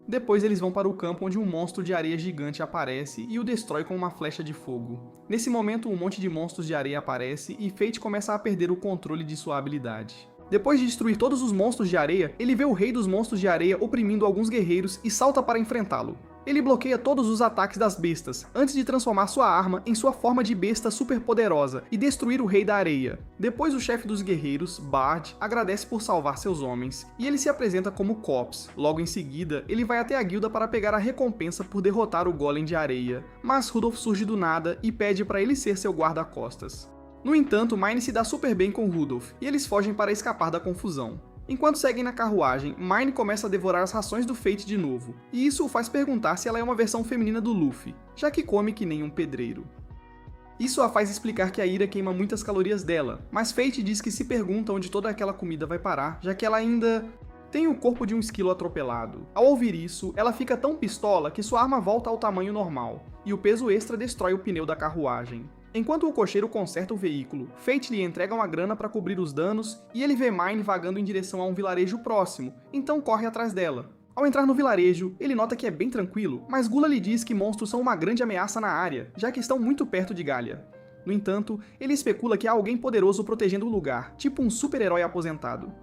S1: Depois eles vão para o campo onde um monstro de areia gigante aparece e o destrói com uma flecha de fogo. Nesse momento um monte de monstros de areia aparece e Fate começa a perder o controle de sua habilidade. Depois de destruir todos os monstros de areia, ele vê o rei dos monstros de areia oprimindo alguns guerreiros e salta para enfrentá-lo. Ele bloqueia todos os ataques das bestas, antes de transformar sua arma em sua forma de besta superpoderosa e destruir o Rei da Areia. Depois o chefe dos guerreiros, Bard, agradece por salvar seus homens, e ele se apresenta como Corpse. Logo em seguida, ele vai até a guilda para pegar a recompensa por derrotar o Golem de Areia, mas Rudolph surge do nada e pede para ele ser seu guarda-costas. No entanto, Mine se dá super bem com Rudolph, e eles fogem para escapar da confusão. Enquanto seguem na carruagem, Mine começa a devorar as rações do Fate de novo, e isso o faz perguntar se ela é uma versão feminina do Luffy, já que come que nem um pedreiro. Isso a faz explicar que a Ira queima muitas calorias dela, mas Fate diz que se pergunta onde toda aquela comida vai parar, já que ela ainda tem o corpo de um esquilo atropelado. Ao ouvir isso, ela fica tão pistola que sua arma volta ao tamanho normal, e o peso extra destrói o pneu da carruagem. Enquanto o cocheiro conserta o veículo, Fate lhe entrega uma grana para cobrir os danos e ele vê Mine vagando em direção a um vilarejo próximo, então corre atrás dela. Ao entrar no vilarejo, ele nota que é bem tranquilo, mas Gula lhe diz que monstros são uma grande ameaça na área, já que estão muito perto de Galia. No entanto, ele especula que há alguém poderoso protegendo o lugar, tipo um super-herói aposentado.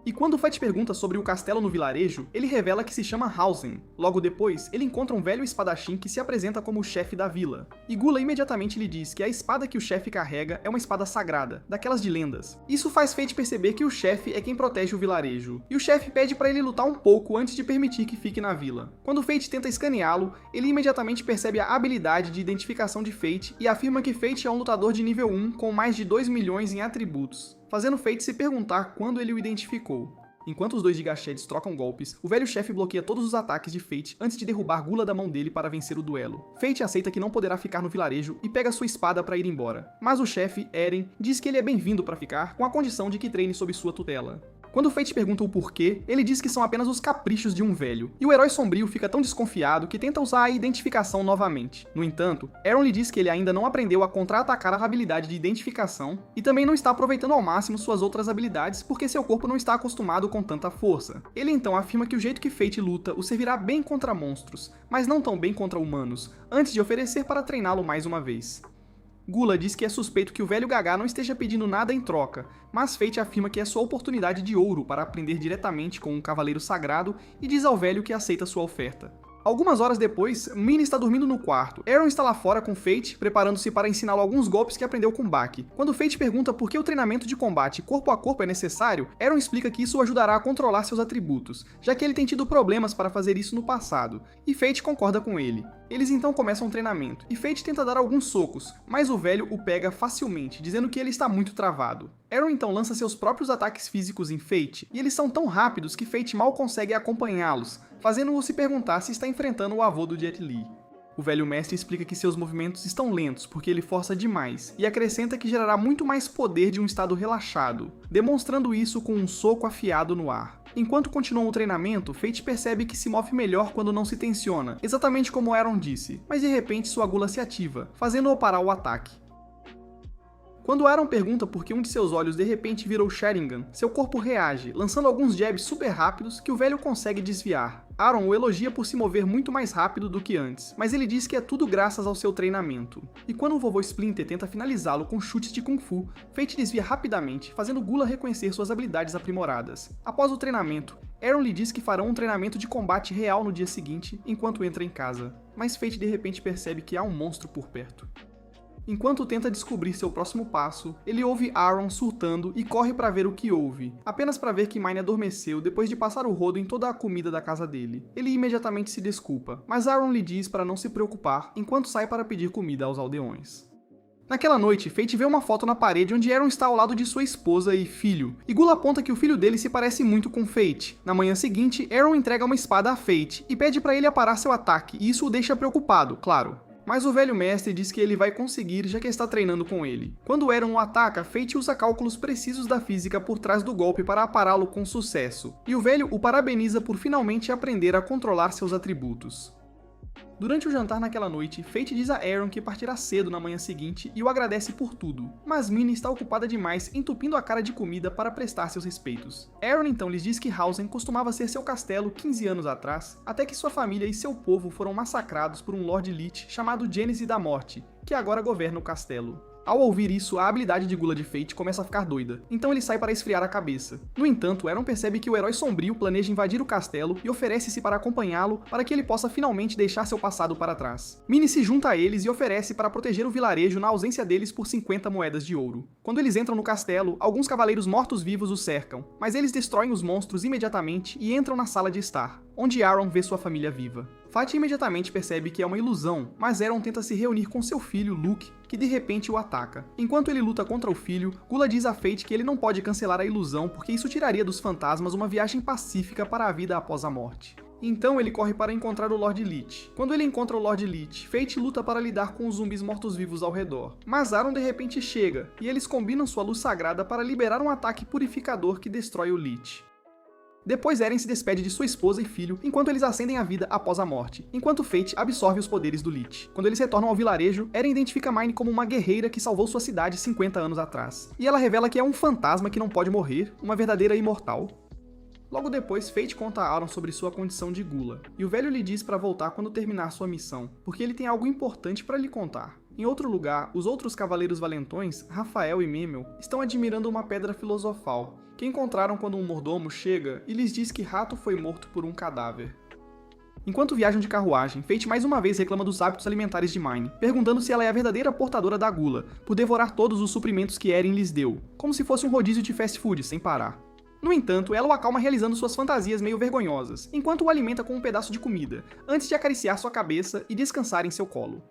S1: E quando Fett pergunta sobre o castelo no vilarejo, ele revela que se chama Hausen. Logo depois, ele encontra um velho espadachim que se apresenta como o chefe da vila. E Gula imediatamente lhe diz que a espada que o chefe carrega é uma espada sagrada, daquelas de lendas. Isso faz Fett perceber que o chefe é quem protege o vilarejo. E o chefe pede para ele lutar um pouco antes de permitir que fique na vila. Quando Fett tenta escaneá-lo, ele imediatamente percebe a habilidade de identificação de Fett e afirma que Fett é um lutador de nível 1 com mais de 2 milhões em atributos, fazendo Fett se perguntar quando ele o identificou. Enquanto os dois Gigacheds trocam golpes, o velho chefe bloqueia todos os ataques de Fett antes de derrubar Gula da mão dele para vencer o duelo. Fett aceita que não poderá ficar no vilarejo e pega sua espada para ir embora. Mas o chefe, Eren, diz que ele é bem-vindo para ficar, com a condição de que treine sob sua tutela. Quando Fett pergunta o porquê, ele diz que são apenas os caprichos de um velho, e o herói sombrio fica tão desconfiado que tenta usar a identificação novamente. No entanto, Eren lhe diz que ele ainda não aprendeu a contra-atacar a habilidade de identificação, e também não está aproveitando ao máximo suas outras habilidades porque seu corpo não está acostumado com tanta força. Ele então afirma que o jeito que Fett luta o servirá bem contra monstros, mas não tão bem contra humanos, antes de oferecer para treiná-lo mais uma vez. Gula diz que é suspeito que o velho Gaga não esteja pedindo nada em troca, mas Fett afirma que é sua oportunidade de ouro para aprender diretamente com um cavaleiro sagrado e diz ao velho que aceita sua oferta. Algumas horas depois, Min está dormindo no quarto. Eren está lá fora com Fett, preparando-se para ensiná-lo alguns golpes que aprendeu com Baki. Quando Fett pergunta por que o treinamento de combate corpo a corpo é necessário, Eren explica que isso o ajudará a controlar seus atributos, já que ele tem tido problemas para fazer isso no passado, e Fett concorda com ele. Eles então começam o treinamento, e Fett tenta dar alguns socos, mas o velho o pega facilmente, dizendo que ele está muito travado. Eren então lança seus próprios ataques físicos em Fett, e eles são tão rápidos que Fett mal consegue acompanhá-los, fazendo-o se perguntar se está enfrentando o avô do Jet Li. O velho mestre explica que seus movimentos estão lentos porque ele força demais, e acrescenta que gerará muito mais poder de um estado relaxado, demonstrando isso com um soco afiado no ar. Enquanto continuam o treinamento, Fett percebe que se move melhor quando não se tensiona, exatamente como Eren disse, mas de repente sua gula se ativa, fazendo-o parar o ataque. Quando Eren pergunta por que um de seus olhos de repente virou Sharingan, seu corpo reage, lançando alguns jabs super rápidos que o velho consegue desviar. Eren o elogia por se mover muito mais rápido do que antes, mas ele diz que é tudo graças ao seu treinamento. E quando o vovô Splinter tenta finalizá-lo com chutes de Kung Fu, Fett desvia rapidamente, fazendo Gula reconhecer suas habilidades aprimoradas. Após o treinamento, Eren lhe diz que farão um treinamento de combate real no dia seguinte, enquanto entra em casa. Mas Fett de repente percebe que há um monstro por perto. Enquanto tenta descobrir seu próximo passo, ele ouve Eren surtando e corre para ver o que houve, apenas para ver que Mine adormeceu depois de passar o rodo em toda a comida da casa dele. Ele imediatamente se desculpa, mas Eren lhe diz para não se preocupar enquanto sai para pedir comida aos aldeões. Naquela noite, Fett vê uma foto na parede onde Eren está ao lado de sua esposa e filho, e Gula aponta que o filho dele se parece muito com Fett. Na manhã seguinte, Eren entrega uma espada a Fett e pede para ele aparar seu ataque, e isso o deixa preocupado, claro. Mas o velho mestre diz que ele vai conseguir já que está treinando com ele. Quando Eren o ataca, Fett usa cálculos precisos da física por trás do golpe para apará-lo com sucesso, e o velho o parabeniza por finalmente aprender a controlar seus atributos. Durante o jantar naquela noite, Fett diz a Eren que partirá cedo na manhã seguinte e o agradece por tudo, mas Min está ocupada demais entupindo a cara de comida para prestar seus respeitos. Eren então lhes diz que Hausen costumava ser seu castelo 15 anos atrás, até que sua família e seu povo foram massacrados por um Lord Lich chamado Gênese da Morte, que agora governa o castelo. Ao ouvir isso, a habilidade de Gula de Fett começa a ficar doida, então ele sai para esfriar a cabeça. No entanto, Eren percebe que o herói sombrio planeja invadir o castelo e oferece-se para acompanhá-lo para que ele possa finalmente deixar seu passado para trás. Min se junta a eles e oferece para proteger o vilarejo na ausência deles por 50 moedas de ouro. Quando eles entram no castelo, alguns cavaleiros mortos-vivos os cercam, mas eles destroem os monstros imediatamente e entram na sala de estar, onde Eren vê sua família viva. Fett imediatamente percebe que é uma ilusão, mas Eren tenta se reunir com seu filho, Luke, que de repente o ataca. Enquanto ele luta contra o filho, Gula diz a Fett que ele não pode cancelar a ilusão porque isso tiraria dos fantasmas uma viagem pacífica para a vida após a morte. Então ele corre para encontrar o Lord Lich. Quando ele encontra o Lord Lich, Fett luta para lidar com os zumbis mortos-vivos ao redor. Mas Eren de repente chega, e eles combinam sua luz sagrada para liberar um ataque purificador que destrói o Lich. Depois Eren se despede de sua esposa e filho, enquanto eles ascendem à vida após a morte, enquanto Fett absorve os poderes do Lich. Quando eles retornam ao vilarejo, Eren identifica Mine como uma guerreira que salvou sua cidade 50 anos atrás. E ela revela que é um fantasma que não pode morrer, uma verdadeira imortal. Logo depois, Fate conta a Auron sobre sua condição de gula, e o velho lhe diz para voltar quando terminar sua missão, porque ele tem algo importante para lhe contar. Em outro lugar, os outros cavaleiros valentões, Rafael e Memel, estão admirando uma pedra filosofal, que encontraram quando um mordomo chega e lhes diz que Rato foi morto por um cadáver. Enquanto viajam de carruagem, Fate mais uma vez reclama dos hábitos alimentares de Mine, perguntando se ela é a verdadeira portadora da gula, por devorar todos os suprimentos que Eren lhes deu, como se fosse um rodízio de fast food sem parar. No entanto, ela o acalma realizando suas fantasias meio vergonhosas, enquanto o alimenta com um pedaço de comida, antes de acariciar sua cabeça e descansar em seu colo.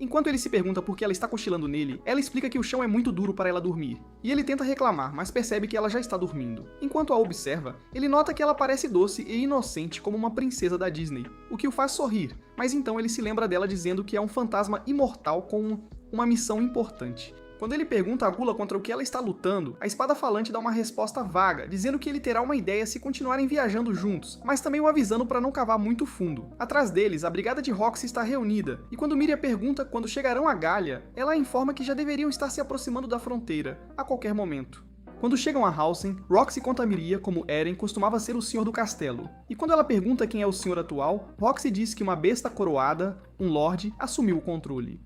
S1: Enquanto ele se pergunta por que ela está cochilando nele, ela explica que o chão é muito duro para ela dormir, e ele tenta reclamar, mas percebe que ela já está dormindo. Enquanto a observa, ele nota que ela parece doce e inocente como uma princesa da Disney, o que o faz sorrir, mas então ele se lembra dela dizendo que é um fantasma imortal com uma missão importante. Quando ele pergunta a Gula contra o que ela está lutando, a espada falante dá uma resposta vaga, dizendo que ele terá uma ideia se continuarem viajando juntos, mas também o avisando para não cavar muito fundo. Atrás deles, a brigada de Roxy está reunida, e quando Miria pergunta quando chegarão a Galha, ela informa que já deveriam estar se aproximando da fronteira, a qualquer momento. Quando chegam a Halsen, Roxy conta a Miria como Eren costumava ser o senhor do castelo, e quando ela pergunta quem é o senhor atual, Roxy diz que uma besta coroada, um lorde, assumiu o controle.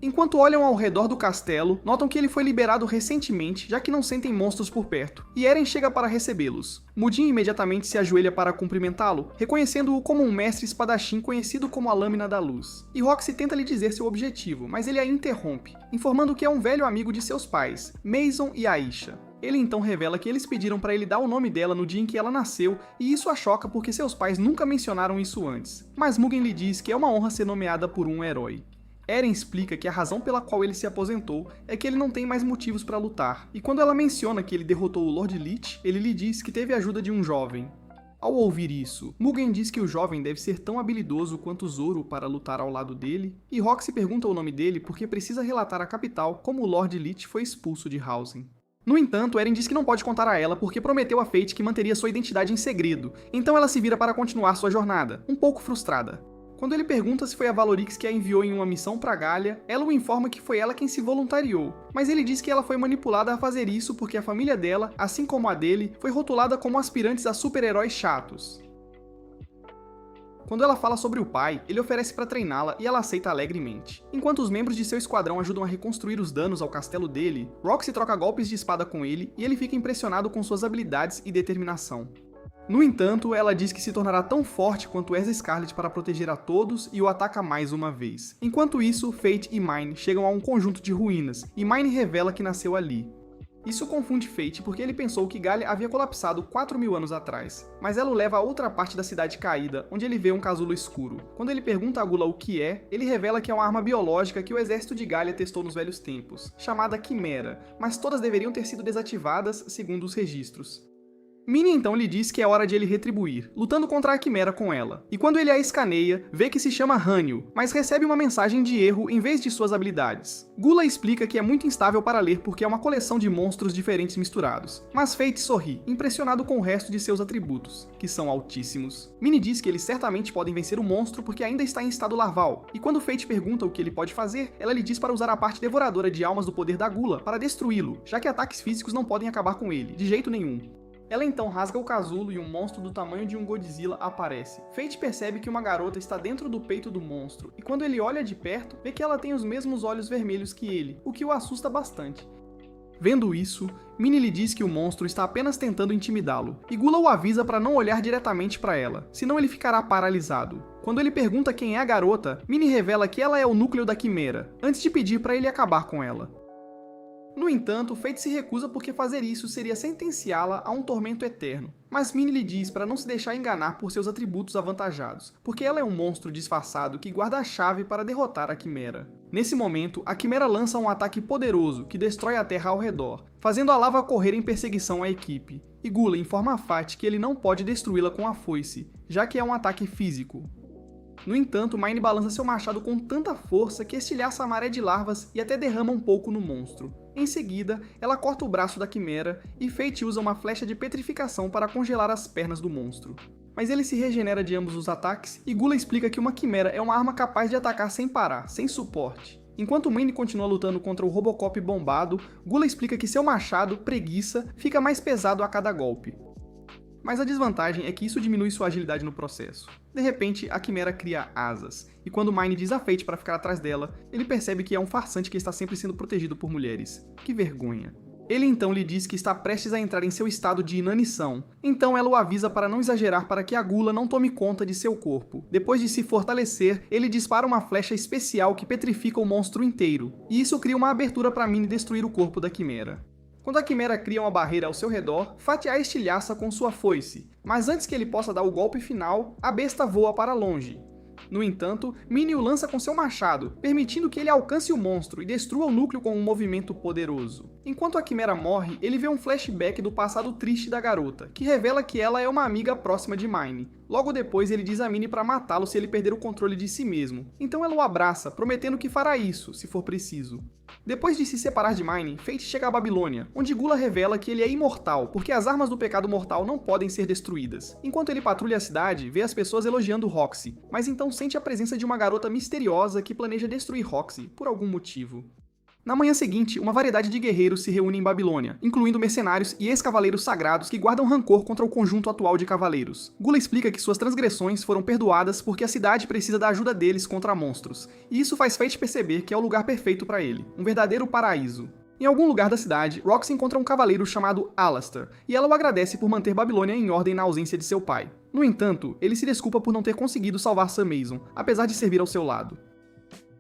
S1: Enquanto olham ao redor do castelo, notam que ele foi liberado recentemente, já que não sentem monstros por perto, e Eren chega para recebê-los. Mudin imediatamente se ajoelha para cumprimentá-lo, reconhecendo-o como um mestre espadachim conhecido como a Lâmina da Luz. E Roxy tenta lhe dizer seu objetivo, mas ele a interrompe, informando que é um velho amigo de seus pais, Mason e Aisha. Ele então revela que eles pediram para ele dar o nome dela no dia em que ela nasceu, e isso a choca porque seus pais nunca mencionaram isso antes. Mas Mugen lhe diz que é uma honra ser nomeada por um herói. Eren explica que a razão pela qual ele se aposentou é que ele não tem mais motivos para lutar, e quando ela menciona que ele derrotou o Lord Lich, ele lhe diz que teve a ajuda de um jovem. Ao ouvir isso, Mugen diz que o jovem deve ser tão habilidoso quanto Zoro para lutar ao lado dele, e Roxy pergunta o nome dele porque precisa relatar à capital como o Lord Lich foi expulso de Halsen. No entanto, Eren diz que não pode contar a ela porque prometeu a Fate que manteria sua identidade em segredo, então ela se vira para continuar sua jornada, um pouco frustrada. Quando ele pergunta se foi a Valorix que a enviou em uma missão para Galha, ela o informa que foi ela quem se voluntariou, mas ele diz que ela foi manipulada a fazer isso porque a família dela, assim como a dele, foi rotulada como aspirantes a super-heróis chatos. Quando ela fala sobre o pai, ele oferece para treiná-la e ela aceita alegremente. Enquanto os membros de seu esquadrão ajudam a reconstruir os danos ao castelo dele, Roxy troca golpes de espada com ele e ele fica impressionado com suas habilidades e determinação. No entanto, ela diz que se tornará tão forte quanto Erza Scarlet para proteger a todos e o ataca mais uma vez. Enquanto isso, Fate e Mine chegam a um conjunto de ruínas, e Mine revela que nasceu ali. Isso confunde Fate porque ele pensou que Galha havia colapsado 4.000 anos atrás, mas ela o leva a outra parte da cidade caída, onde ele vê um casulo escuro. Quando ele pergunta a Gula o que é, ele revela que é uma arma biológica que o exército de Galha testou nos velhos tempos, chamada Quimera, mas todas deveriam ter sido desativadas segundo os registros. Minnie então lhe diz que é hora de ele retribuir, lutando contra a Quimera com ela, e quando ele a escaneia, vê que se chama Hanyu, mas recebe uma mensagem de erro em vez de suas habilidades. Gula explica que é muito instável para ler porque é uma coleção de monstros diferentes misturados, mas Fate sorri, impressionado com o resto de seus atributos, que são altíssimos. Minnie diz que eles certamente podem vencer o monstro porque ainda está em estado larval, e quando Fate pergunta o que ele pode fazer, ela lhe diz para usar a parte devoradora de almas do poder da Gula para destruí-lo, já que ataques físicos não podem acabar com ele, de jeito nenhum. Ela então rasga o casulo e um monstro do tamanho de um Godzilla aparece. Fate percebe que uma garota está dentro do peito do monstro, e quando ele olha de perto, vê que ela tem os mesmos olhos vermelhos que ele, o que o assusta bastante. Vendo isso, Minnie lhe diz que o monstro está apenas tentando intimidá-lo, e Gula o avisa para não olhar diretamente para ela, senão ele ficará paralisado. Quando ele pergunta quem é a garota, Minnie revela que ela é o núcleo da Quimera, antes de pedir para ele acabar com ela. No entanto, Fate se recusa porque fazer isso seria sentenciá-la a um tormento eterno, mas Minnie lhe diz para não se deixar enganar por seus atributos avantajados, porque ela é um monstro disfarçado que guarda a chave para derrotar a Quimera. Nesse momento, a Quimera lança um ataque poderoso que destrói a terra ao redor, fazendo a lava correr em perseguição à equipe, e Gula informa a Fate que ele não pode destruí-la com a foice, já que é um ataque físico. No entanto, Mine balança seu machado com tanta força que estilhaça a maré de larvas e até derrama um pouco no monstro. Em seguida, ela corta o braço da Quimera e Fate usa uma flecha de petrificação para congelar as pernas do monstro. Mas ele se regenera de ambos os ataques e Gula explica que uma Quimera é uma arma capaz de atacar sem parar, sem suporte. Enquanto Mine continua lutando contra o Robocop bombado, Gula explica que seu machado, Preguiça, fica mais pesado a cada golpe. mas a desvantagem é que isso diminui sua agilidade no processo. De repente, a Quimera cria asas, e quando Mine diz a Fate para ficar atrás dela, ele percebe que é um farsante que está sempre sendo protegido por mulheres. Que vergonha. Ele então lhe diz que está prestes a entrar em seu estado de inanição, então ela o avisa para não exagerar para que a gula não tome conta de seu corpo. Depois de se fortalecer, ele dispara uma flecha especial que petrifica o monstro inteiro, e isso cria uma abertura para Mine destruir o corpo da Quimera. Quando a Quimera cria uma barreira ao seu redor, Fate a estilhaça com sua foice, mas antes que ele possa dar o golpe final, a besta voa para longe. No entanto, Mine o lança com seu machado, permitindo que ele alcance o monstro e destrua o núcleo com um movimento poderoso. Enquanto a Quimera morre, ele vê um flashback do passado triste da garota, que revela que ela é uma amiga próxima de Mine. Logo depois, ele diz a Mine para matá-lo se ele perder o controle de si mesmo. Então ela o abraça, prometendo que fará isso, se for preciso. Depois de se separar de Mine, Fate chega à Babilônia, onde Gula revela que ele é imortal, porque as armas do pecado mortal não podem ser destruídas. Enquanto ele patrulha a cidade, vê as pessoas elogiando Roxy, mas então sente a presença de uma garota misteriosa que planeja destruir Roxy, por algum motivo. Na manhã seguinte, uma variedade de guerreiros se reúne em Babilônia, incluindo mercenários e ex-cavaleiros sagrados que guardam rancor contra o conjunto atual de cavaleiros. Gula explica que suas transgressões foram perdoadas porque a cidade precisa da ajuda deles contra monstros, e isso faz Fate perceber que é o lugar perfeito para ele, um verdadeiro paraíso. Em algum lugar da cidade, Roxy encontra um cavaleiro chamado Alastor, e ela o agradece por manter Babilônia em ordem na ausência de seu pai. No entanto, ele se desculpa por não ter conseguido salvar Sam Mason, apesar de servir ao seu lado.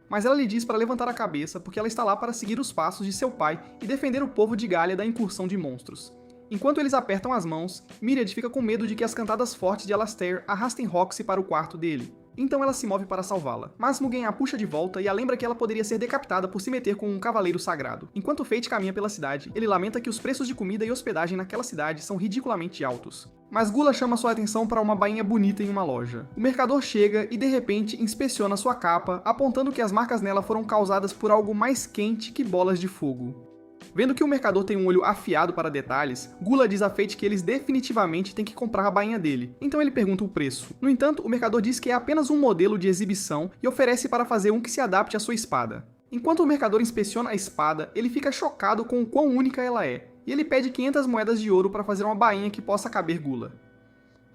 S1: Mas ela lhe diz para levantar a cabeça porque ela está lá para seguir os passos de seu pai e defender o povo de Galia da incursão de monstros. Enquanto eles apertam as mãos, Myriad fica com medo de que as cantadas fortes de Alastair arrastem Roxy para o quarto dele. Então ela se move para salvá-la, mas Mugen a puxa de volta e a lembra que ela poderia ser decapitada por se meter com um cavaleiro sagrado. Enquanto Fate caminha pela cidade, ele lamenta que os preços de comida e hospedagem naquela cidade são ridiculamente altos. Mas Gula chama sua atenção para uma bainha bonita em uma loja. O mercador chega e de repente inspeciona sua capa, apontando que as marcas nela foram causadas por algo mais quente que bolas de fogo. Vendo que o mercador tem um olho afiado para detalhes, Gula diz a Fate que eles definitivamente têm que comprar a bainha dele, então ele pergunta o preço. No entanto, o mercador diz que é apenas um modelo de exibição e oferece para fazer um que se adapte à sua espada. Enquanto o mercador inspeciona a espada, ele fica chocado com o quão única ela é, e ele pede 500 moedas de ouro para fazer uma bainha que possa caber Gula.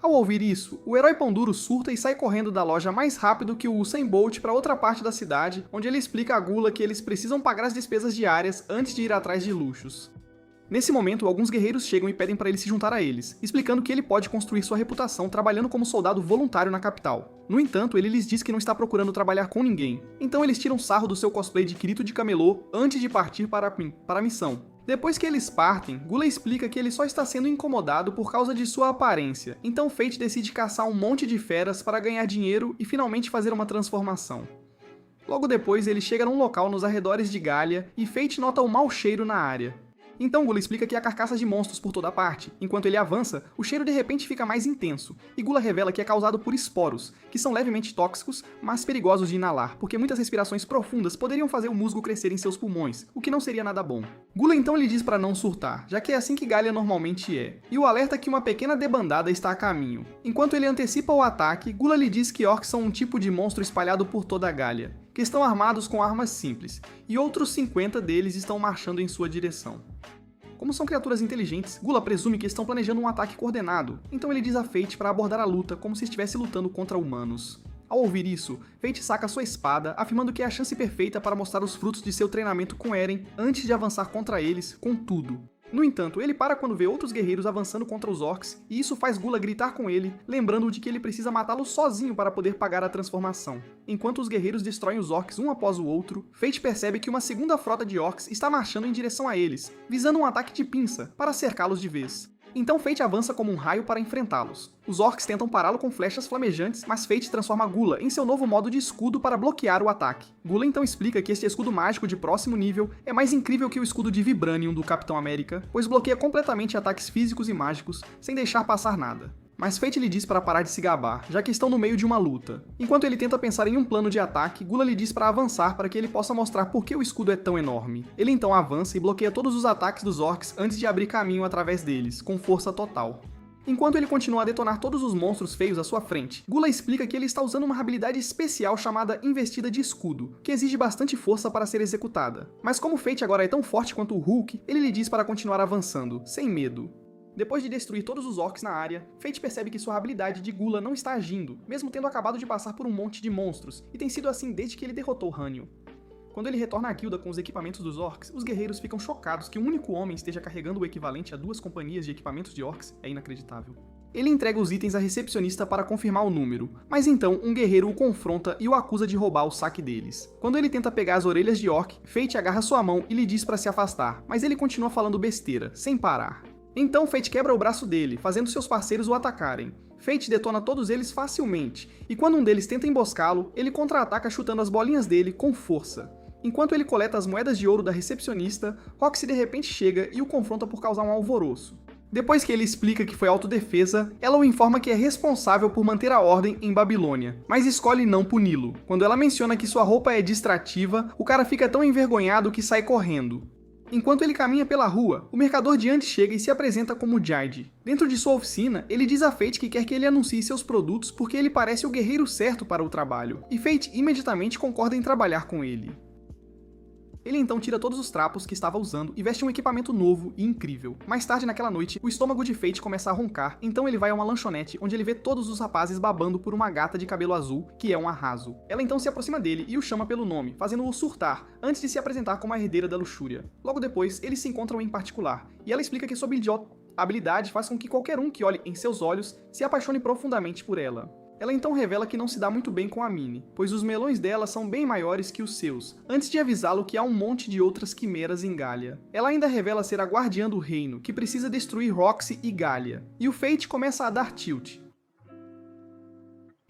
S1: Ao ouvir isso, o herói pão duro surta e sai correndo da loja mais rápido que o Usain Bolt para outra parte da cidade, onde ele explica a Gula que eles precisam pagar as despesas diárias antes de ir atrás de luxos. Nesse momento, alguns guerreiros chegam e pedem para ele se juntar a eles, explicando que ele pode construir sua reputação trabalhando como soldado voluntário na capital. No entanto, ele lhes diz que não está procurando trabalhar com ninguém, então eles tiram sarro do seu cosplay de Kirito de Camelô antes de partir para a missão. Depois que eles partem, Gula explica que ele só está sendo incomodado por causa de sua aparência, então Fate decide caçar um monte de feras para ganhar dinheiro e finalmente fazer uma transformação. Logo depois, ele chega num local nos arredores de Galia e Fate nota um mau cheiro na área. Então Gula explica que há carcaças de monstros por toda parte. Enquanto ele avança, o cheiro de repente fica mais intenso, e Gula revela que é causado por esporos, que são levemente tóxicos, mas perigosos de inalar, porque muitas respirações profundas poderiam fazer o musgo crescer em seus pulmões, o que não seria nada bom. Gula então lhe diz para não surtar, já que é assim que Galia normalmente é, e o alerta que uma pequena debandada está a caminho. Enquanto ele antecipa o ataque, Gula lhe diz que orcs são um tipo de monstro espalhado por toda a Galia, que estão armados com armas simples, e outros 50 deles estão marchando em sua direção. Como são criaturas inteligentes, Gula presume que estão planejando um ataque coordenado, então ele diz a Fate para abordar a luta como se estivesse lutando contra humanos. Ao ouvir isso, Fate saca sua espada, afirmando que é a chance perfeita para mostrar os frutos de seu treinamento com Eren antes de avançar contra eles com tudo. No entanto, ele para quando vê outros guerreiros avançando contra os orcs, e isso faz Gula gritar com ele, lembrando-o de que ele precisa matá-los sozinho para poder pagar a transformação. Enquanto os guerreiros destroem os orcs um após o outro, Fate percebe que uma segunda frota de orcs está marchando em direção a eles, visando um ataque de pinça, para cercá-los de vez. Então Fate avança como um raio para enfrentá-los. Os orcs tentam pará-lo com flechas flamejantes, mas Fate transforma Gula em seu novo modo de escudo para bloquear o ataque. Gula então explica que este escudo mágico de próximo nível é mais incrível que o escudo de Vibranium do Capitão América, pois bloqueia completamente ataques físicos e mágicos, sem deixar passar nada. Mas Fate lhe diz para parar de se gabar, já que estão no meio de uma luta. Enquanto ele tenta pensar em um plano de ataque, Gula lhe diz para avançar para que ele possa mostrar por que o escudo é tão enorme. Ele então avança e bloqueia todos os ataques dos orcs antes de abrir caminho através deles, com força total. Enquanto ele continua a detonar todos os monstros feios à sua frente, Gula explica que ele está usando uma habilidade especial chamada Investida de Escudo, que exige bastante força para ser executada. Mas como Fate agora é tão forte quanto o Hulk, ele lhe diz para continuar avançando, sem medo. Depois de destruir todos os orcs na área, Fate percebe que sua habilidade de Gula não está agindo, mesmo tendo acabado de passar por um monte de monstros, e tem sido assim desde que ele derrotou Hanyo. Quando ele retorna à guilda com os equipamentos dos orcs, os guerreiros ficam chocados que um único homem esteja carregando o equivalente a 2 companhias de equipamentos de orcs, é inacreditável. Ele entrega os itens à recepcionista para confirmar o número, mas então um guerreiro o confronta e o acusa de roubar o saque deles. Quando ele tenta pegar as orelhas de orc, Fate agarra sua mão e lhe diz para se afastar, mas ele continua falando besteira, sem parar. Então Fate quebra o braço dele, fazendo seus parceiros o atacarem. Fate detona todos eles facilmente, e quando um deles tenta emboscá-lo, ele contra-ataca chutando as bolinhas dele com força. Enquanto ele coleta as moedas de ouro da recepcionista, Roxy de repente chega e o confronta por causar um alvoroço. Depois que ele explica que foi autodefesa, ela o informa que é responsável por manter a ordem em Babilônia, mas escolhe não puni-lo. Quando ela menciona que sua roupa é distrativa, o cara fica tão envergonhado que sai correndo. Enquanto ele caminha pela rua, o mercador de antes chega e se apresenta como Jade. Dentro de sua oficina, ele diz a Fate que quer que ele anuncie seus produtos porque ele parece o guerreiro certo para o trabalho, e Fate imediatamente concorda em trabalhar com ele. Ele então tira todos os trapos que estava usando e veste um equipamento novo e incrível. Mais tarde naquela noite, o estômago de Fate começa a roncar, então ele vai a uma lanchonete onde ele vê todos os rapazes babando por uma gata de cabelo azul, que é um arraso. Ela então se aproxima dele e o chama pelo nome, fazendo-o surtar, antes de se apresentar como a herdeira da luxúria. Logo depois, eles se encontram em particular, e ela explica que sua habilidade faz com que qualquer um que olhe em seus olhos se apaixone profundamente por ela. Ela então revela que não se dá muito bem com a Minnie, pois os melões dela são bem maiores que os seus, antes de avisá-lo que há um monte de outras quimeras em Galia. Ela ainda revela ser a guardiã do reino, que precisa destruir Roxy e Galia, e o Fate começa a dar tilt.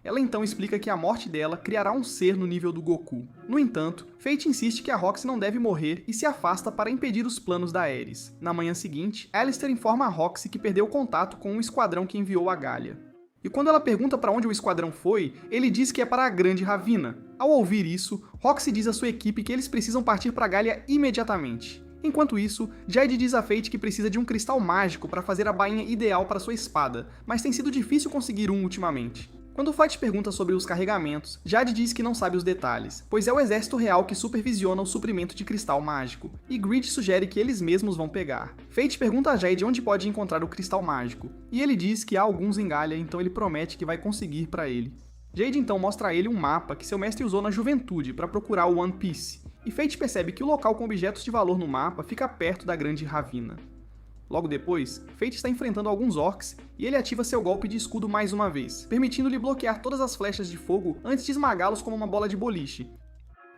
S1: Ela então explica que a morte dela criará um ser no nível do Goku. No entanto, Fate insiste que a Roxy não deve morrer e se afasta para impedir os planos da Ares. Na manhã seguinte, Alistair informa a Roxy que perdeu contato com um esquadrão que enviou a Galia. E quando ela pergunta para onde o esquadrão foi, ele diz que é para a Grande Ravina. Ao ouvir isso, Roxy diz à sua equipe que eles precisam partir para Galia imediatamente. Enquanto isso, Jade diz a Fate que precisa de um cristal mágico para fazer a bainha ideal para sua espada, mas tem sido difícil conseguir um ultimamente. Quando Fate pergunta sobre os carregamentos, Jade diz que não sabe os detalhes, pois é o exército real que supervisiona o suprimento de cristal mágico, e Grid sugere que eles mesmos vão pegar. Fate pergunta a Jade onde pode encontrar o cristal mágico, e ele diz que há alguns em Galia, então ele promete que vai conseguir para ele. Jade então mostra a ele um mapa que seu mestre usou na juventude para procurar o One Piece, e Fate percebe que o local com objetos de valor no mapa fica perto da Grande Ravina. Logo depois, Fate está enfrentando alguns orcs e ele ativa seu golpe de escudo mais uma vez, permitindo-lhe bloquear todas as flechas de fogo antes de esmagá-los como uma bola de boliche.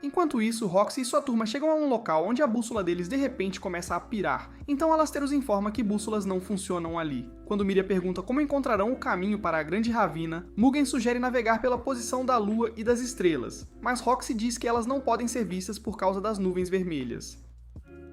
S1: Enquanto isso, Roxy e sua turma chegam a um local onde a bússola deles de repente começa a pirar, então Alastair os informa que bússolas não funcionam ali. Quando Miria pergunta como encontrarão o caminho para a Grande Ravina, Mugen sugere navegar pela posição da lua e das estrelas, mas Roxy diz que elas não podem ser vistas por causa das nuvens vermelhas.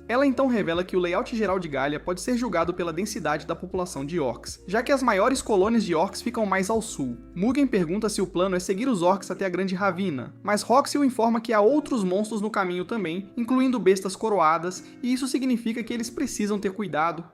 S1: Ela então revela que o layout geral de Galia pode ser julgado pela densidade da população de orcs, já que as maiores colônias de orcs ficam mais ao sul. Mugen pergunta se o plano é seguir os orcs até a Grande Ravina, mas Roxy o informa que há outros monstros no caminho também, incluindo bestas coroadas, e isso significa que eles precisam ter cuidado.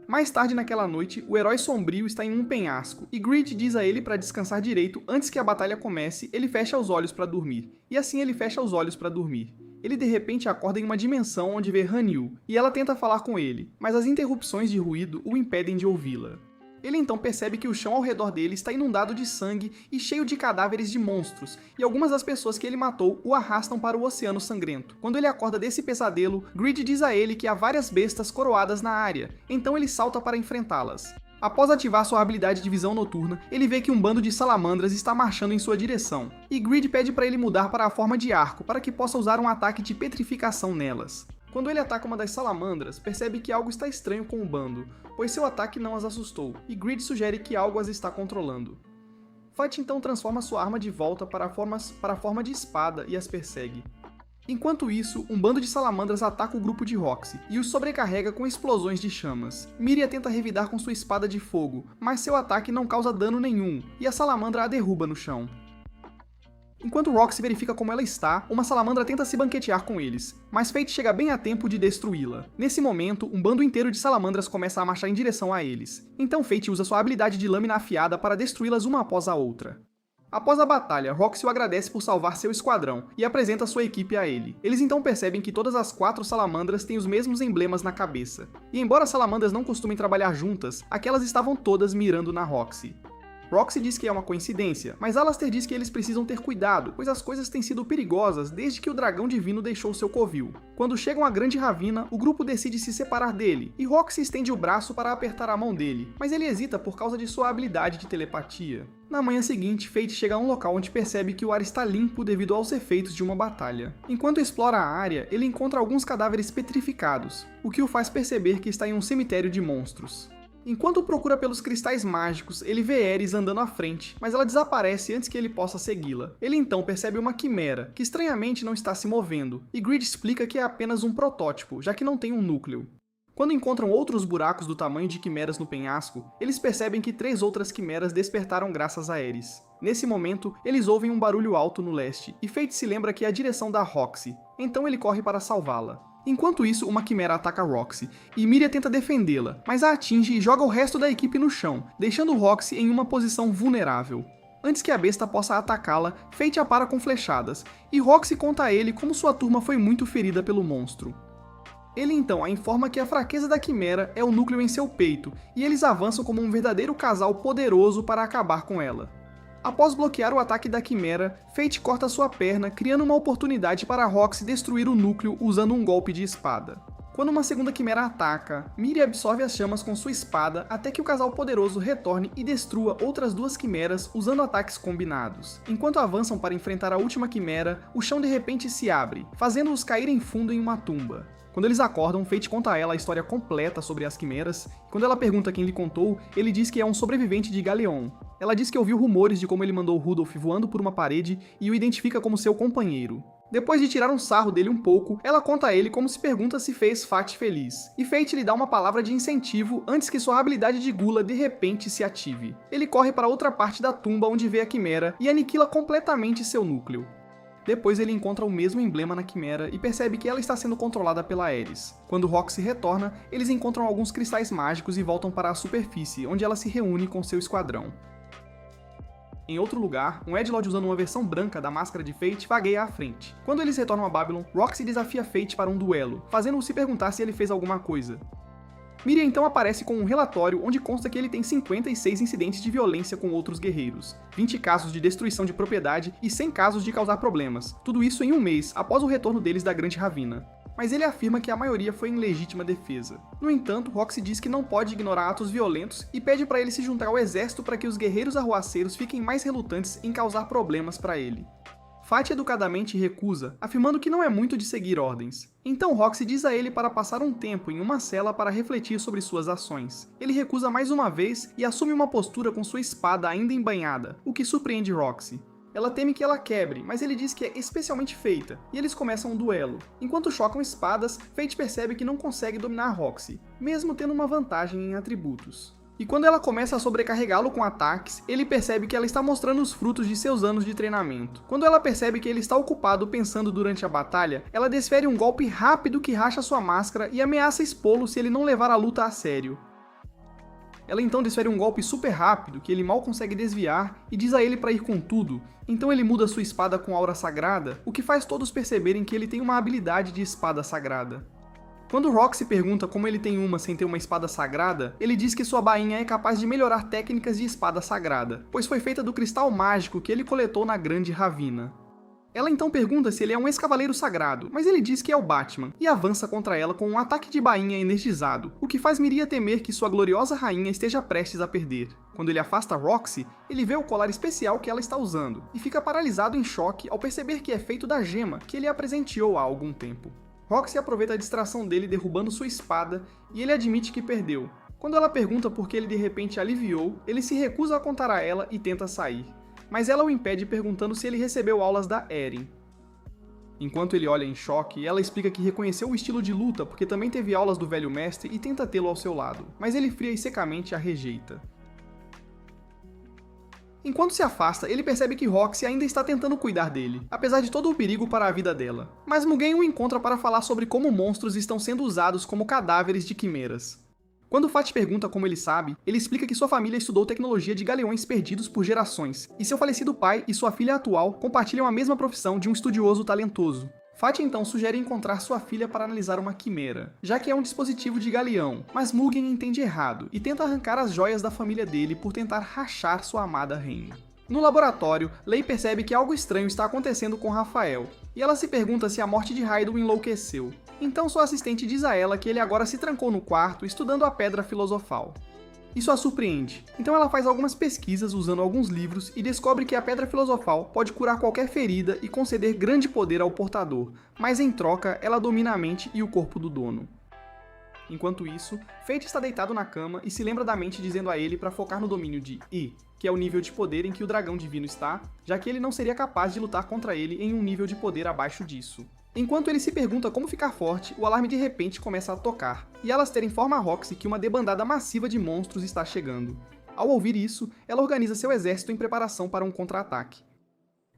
S1: Mais tarde naquela noite, o herói sombrio está em um penhasco, e Grid diz a ele para descansar direito antes que a batalha comece. Ele fecha os olhos para dormir, e assim ele fecha os olhos para dormir. Ele de repente acorda em uma dimensão onde vê Hanyu, e ela tenta falar com ele, mas as interrupções de ruído o impedem de ouvi-la. Ele então percebe que o chão ao redor dele está inundado de sangue e cheio de cadáveres de monstros, e algumas das pessoas que ele matou o arrastam para o Oceano Sangrento. Quando ele acorda desse pesadelo, Grid diz a ele que há várias bestas coroadas na área, então ele salta para enfrentá-las. Após ativar sua habilidade de visão noturna, ele vê que um bando de salamandras está marchando em sua direção, e Grid pede para ele mudar para a forma de arco, para que possa usar um ataque de petrificação nelas. Quando ele ataca uma das salamandras, percebe que algo está estranho com o bando, pois seu ataque não as assustou, e Grid sugere que algo as está controlando. Fight então transforma sua arma de volta para a forma de espada e as persegue. Enquanto isso, um bando de salamandras ataca o grupo de Roxy e os sobrecarrega com explosões de chamas. Miria tenta revidar com sua espada de fogo, mas seu ataque não causa dano nenhum, e a salamandra a derruba no chão. Enquanto Roxy verifica como ela está, uma salamandra tenta se banquetear com eles, mas Fate chega bem a tempo de destruí-la. Nesse momento, um bando inteiro de salamandras começa a marchar em direção a eles, então Fate usa sua habilidade de lâmina afiada para destruí-las uma após a outra. Após a batalha, Roxy o agradece por salvar seu esquadrão e apresenta sua equipe a ele. Eles então percebem que todas as 4 salamandras têm os mesmos emblemas na cabeça. E embora as salamandras não costumem trabalhar juntas, aquelas estavam todas mirando na Roxy. Roxy diz que é uma coincidência, mas Alastair diz que eles precisam ter cuidado, pois as coisas têm sido perigosas desde que o dragão divino deixou seu covil. Quando chegam à Grande Ravina, o grupo decide se separar dele, e Roxy estende o braço para apertar a mão dele, mas ele hesita por causa de sua habilidade de telepatia. Na manhã seguinte, Fate chega a um local onde percebe que o ar está limpo devido aos efeitos de uma batalha. Enquanto explora a área, ele encontra alguns cadáveres petrificados, o que o faz perceber que está em um cemitério de monstros. Enquanto procura pelos cristais mágicos, ele vê Ares andando à frente, mas ela desaparece antes que ele possa segui-la. Ele então percebe uma quimera, que estranhamente não está se movendo, e Grid explica que é apenas um protótipo, já que não tem um núcleo. Quando encontram outros buracos do tamanho de quimeras no penhasco, eles percebem que 3 outras quimeras despertaram graças a Ares. Nesse momento, eles ouvem um barulho alto no leste, e Fate se lembra que é a direção da Roxy, então ele corre para salvá-la. Enquanto isso, uma quimera ataca Roxy, e Miria tenta defendê-la, mas a atinge e joga o resto da equipe no chão, deixando Roxy em uma posição vulnerável. Antes que a besta possa atacá-la, Fate a para com flechadas, e Roxy conta a ele como sua turma foi muito ferida pelo monstro. Ele então a informa que a fraqueza da quimera é o núcleo em seu peito, e eles avançam como um verdadeiro casal poderoso para acabar com ela. Após bloquear o ataque da quimera, Fate corta sua perna, criando uma oportunidade para Roxy destruir o núcleo usando um golpe de espada. Quando uma segunda quimera ataca, Miria absorve as chamas com sua espada até que o casal poderoso retorne e destrua outras 2 quimeras usando ataques combinados. Enquanto avançam para enfrentar a última quimera, o chão de repente se abre, fazendo-os caírem fundo em uma tumba. Quando eles acordam, Fate conta a ela a história completa sobre as quimeras, e quando ela pergunta quem lhe contou, ele diz que é um sobrevivente de Galeon. Ela diz que ouviu rumores de como ele mandou Rudolph voando por uma parede e o identifica como seu companheiro. Depois de tirar um sarro dele um pouco, ela conta a ele como se pergunta se fez Fate feliz, e Fate lhe dá uma palavra de incentivo antes que sua habilidade de gula de repente se ative. Ele corre para outra parte da tumba onde vê a quimera e aniquila completamente seu núcleo. Depois ele encontra o mesmo emblema na quimera e percebe que ela está sendo controlada pela Ares. Quando Roxy retorna, eles encontram alguns cristais mágicos e voltam para a superfície, onde ela se reúne com seu esquadrão. Em outro lugar, um Edlord usando uma versão branca da máscara de Fate vagueia à frente. Quando eles retornam a Babylon, Roxy desafia Fate para um duelo, fazendo-o se perguntar se ele fez alguma coisa. Miria então aparece com um relatório onde consta que ele tem 56 incidentes de violência com outros guerreiros, 20 casos de destruição de propriedade e 100 casos de causar problemas, tudo isso em um mês após o retorno deles da Grande Ravina. Mas ele afirma que a maioria foi em legítima defesa. No entanto, Roxy diz que não pode ignorar atos violentos e pede para ele se juntar ao exército para que os guerreiros arruaceiros fiquem mais relutantes em causar problemas para ele. Fate educadamente recusa, afirmando que não é muito de seguir ordens. Então Roxy diz a ele para passar um tempo em uma cela para refletir sobre suas ações. Ele recusa mais uma vez e assume uma postura com sua espada ainda embainhada, o que surpreende Roxy. Ela teme que ela quebre, mas ele diz que é especialmente feita, e eles começam um duelo. Enquanto chocam espadas, Fate percebe que não consegue dominar Roxy, mesmo tendo uma vantagem em atributos. E quando ela começa a sobrecarregá-lo com ataques, ele percebe que ela está mostrando os frutos de seus anos de treinamento. Quando ela percebe que ele está ocupado pensando durante a batalha, ela desfere um golpe rápido que racha sua máscara e ameaça expô-lo se ele não levar a luta a sério. Ela então desfere um golpe super rápido que ele mal consegue desviar e diz a ele para ir com tudo, então ele muda sua espada com aura sagrada, o que faz todos perceberem que ele tem uma habilidade de espada sagrada. Quando Roxy pergunta como ele tem uma sem ter uma espada sagrada, ele diz que sua bainha é capaz de melhorar técnicas de espada sagrada, pois foi feita do cristal mágico que ele coletou na Grande Ravina. Ela então pergunta se ele é um ex-cavaleiro sagrado, mas ele diz que é o Batman, e avança contra ela com um ataque de bainha energizado, o que faz Miria temer que sua gloriosa rainha esteja prestes a perder. Quando ele afasta Roxy, ele vê o colar especial que ela está usando, e fica paralisado em choque ao perceber que é feito da gema que ele a presenteou há algum tempo. Roxy aproveita a distração dele derrubando sua espada, e ele admite que perdeu. Quando ela pergunta por que ele de repente aliviou, ele se recusa a contar a ela e tenta sair. Mas ela o impede perguntando se ele recebeu aulas da Eren. Enquanto ele olha em choque, ela explica que reconheceu o estilo de luta porque também teve aulas do velho mestre e tenta tê-lo ao seu lado, mas ele fria e secamente a rejeita. Enquanto se afasta, ele percebe que Roxy ainda está tentando cuidar dele, apesar de todo o perigo para a vida dela. Mas Mugen o encontra para falar sobre como monstros estão sendo usados como cadáveres de quimeras. Quando Fat pergunta como ele sabe, ele explica que sua família estudou tecnologia de galeões perdidos por gerações, e seu falecido pai e sua filha atual compartilham a mesma profissão de um estudioso talentoso. Fat então sugere encontrar sua filha para analisar uma quimera, já que é um dispositivo de galeão, mas Mugen entende errado e tenta arrancar as joias da família dele por tentar rachar sua amada reina. No laboratório, Lei percebe que algo estranho está acontecendo com Rafael, e ela se pergunta se a morte de Raiden o enlouqueceu. Então sua assistente diz a ela que ele agora se trancou no quarto estudando a Pedra Filosofal. Isso a surpreende, então ela faz algumas pesquisas usando alguns livros e descobre que a Pedra Filosofal pode curar qualquer ferida e conceder grande poder ao portador, mas em troca ela domina a mente e o corpo do dono. Enquanto isso, Fate está deitado na cama e se lembra da mente dizendo a ele para focar no domínio de I, que é o nível de poder em que o dragão divino está, já que ele não seria capaz de lutar contra ele em um nível de poder abaixo disso. Enquanto ele se pergunta como ficar forte, o alarme de repente começa a tocar, e Alastor informa a Roxy que uma debandada massiva de monstros está chegando. Ao ouvir isso, ela organiza seu exército em preparação para um contra-ataque.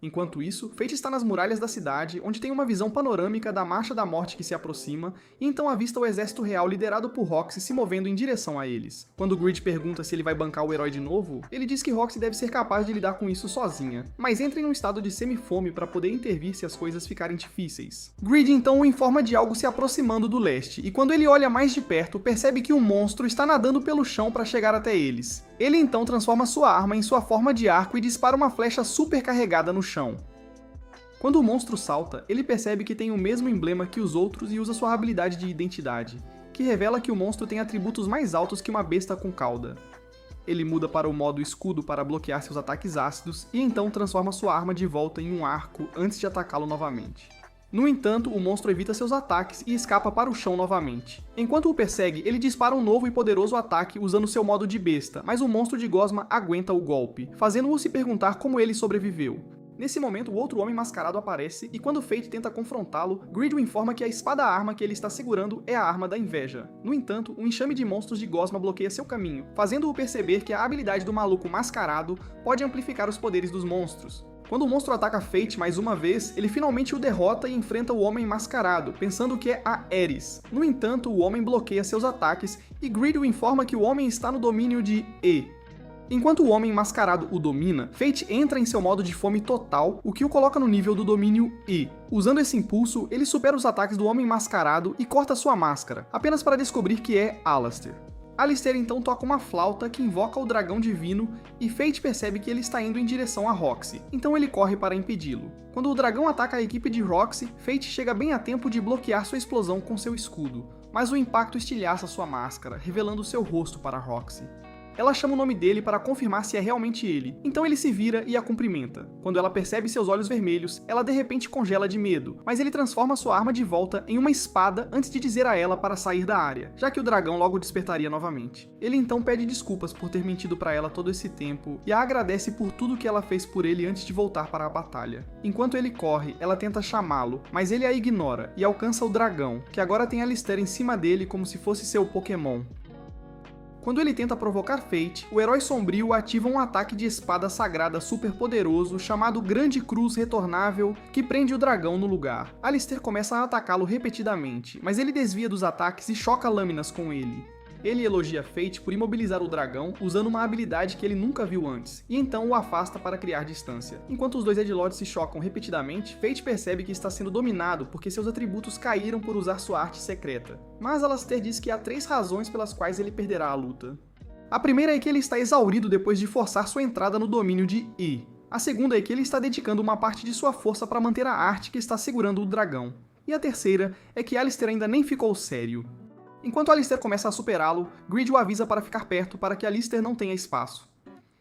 S1: Enquanto isso, Fate está nas muralhas da cidade, onde tem uma visão panorâmica da Marcha da Morte que se aproxima, e então avista o exército real liderado por Roxy se movendo em direção a eles. Quando Grid pergunta se ele vai bancar o herói de novo, ele diz que Roxy deve ser capaz de lidar com isso sozinha, mas entra em um estado de semifome para poder intervir se as coisas ficarem difíceis. Grid então o informa de algo se aproximando do leste, e quando ele olha mais de perto, percebe que um monstro está nadando pelo chão para chegar até eles. Ele então transforma sua arma em sua forma de arco e dispara uma flecha super carregada no chão. Quando o monstro salta, ele percebe que tem o mesmo emblema que os outros e usa sua habilidade de identidade, que revela que o monstro tem atributos mais altos que uma besta com cauda. Ele muda para o modo escudo para bloquear seus ataques ácidos e então transforma sua arma de volta em um arco antes de atacá-lo novamente. No entanto, o monstro evita seus ataques e escapa para o chão novamente. Enquanto o persegue, ele dispara um novo e poderoso ataque usando seu modo de besta, mas o monstro de gosma aguenta o golpe, fazendo-o se perguntar como ele sobreviveu. Nesse momento, o outro homem mascarado aparece, e quando Fate tenta confrontá-lo, Grid o informa que a espada-arma que ele está segurando é a arma da inveja. No entanto, um enxame de monstros de gosma bloqueia seu caminho, fazendo-o perceber que a habilidade do maluco mascarado pode amplificar os poderes dos monstros. Quando o monstro ataca Fate mais uma vez, ele finalmente o derrota e enfrenta o homem mascarado, pensando que é a Ares. No entanto, o homem bloqueia seus ataques, e Grid o informa que o homem está no domínio de E. Enquanto o homem mascarado o domina, Fate entra em seu modo de fome total, o que o coloca no nível do domínio E. Usando esse impulso, ele supera os ataques do homem mascarado e corta sua máscara, apenas para descobrir que é Alastor. Alastor então toca uma flauta que invoca o dragão divino e Fate percebe que ele está indo em direção a Roxy, então ele corre para impedi-lo. Quando o dragão ataca a equipe de Roxy, Fate chega bem a tempo de bloquear sua explosão com seu escudo, mas o impacto estilhaça sua máscara, revelando seu rosto para Roxy. Ela chama o nome dele para confirmar se é realmente ele, então ele se vira e a cumprimenta. Quando ela percebe seus olhos vermelhos, ela de repente congela de medo, mas ele transforma sua arma de volta em uma espada antes de dizer a ela para sair da área, já que o dragão logo despertaria novamente. Ele então pede desculpas por ter mentido para ela todo esse tempo e a agradece por tudo que ela fez por ele antes de voltar para a batalha. Enquanto ele corre, ela tenta chamá-lo, mas ele a ignora e alcança o dragão, que agora tem Alastor em cima dele como se fosse seu Pokémon. Quando ele tenta provocar Fate, o herói sombrio ativa um ataque de espada sagrada super poderoso chamado Grande Cruz Retornável, que prende o dragão no lugar. Alastor começa a atacá-lo repetidamente, mas ele desvia dos ataques e choca lâminas com ele. Ele elogia Fate por imobilizar o dragão usando uma habilidade que ele nunca viu antes, e então o afasta para criar distância. Enquanto os dois Edgelords se chocam repetidamente, Fate percebe que está sendo dominado porque seus atributos caíram por usar sua arte secreta. Mas Alastor diz que há 3 razões pelas quais ele perderá a luta. A primeira é que ele está exaurido depois de forçar sua entrada no domínio de I. A segunda é que ele está dedicando uma parte de sua força para manter a arte que está segurando o dragão. E a terceira é que Alastor ainda nem ficou sério. Enquanto Alastor começa a superá-lo, Grid o avisa para ficar perto para que Alastor não tenha espaço.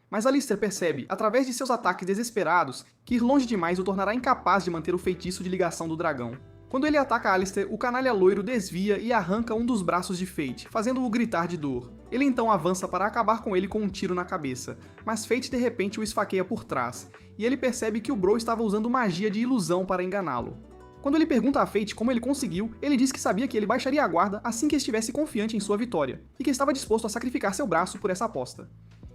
S1: Mas Alastor percebe, através de seus ataques desesperados, que ir longe demais o tornará incapaz de manter o feitiço de ligação do dragão. Quando ele ataca Alastor, o canalha loiro desvia e arranca um dos braços de Fate, fazendo-o gritar de dor. Ele então avança para acabar com ele com um tiro na cabeça, mas Fate de repente o esfaqueia por trás, e ele percebe que o Bro estava usando magia de ilusão para enganá-lo. Quando ele pergunta a Fate como ele conseguiu, ele diz que sabia que ele baixaria a guarda assim que estivesse confiante em sua vitória, e que estava disposto a sacrificar seu braço por essa aposta.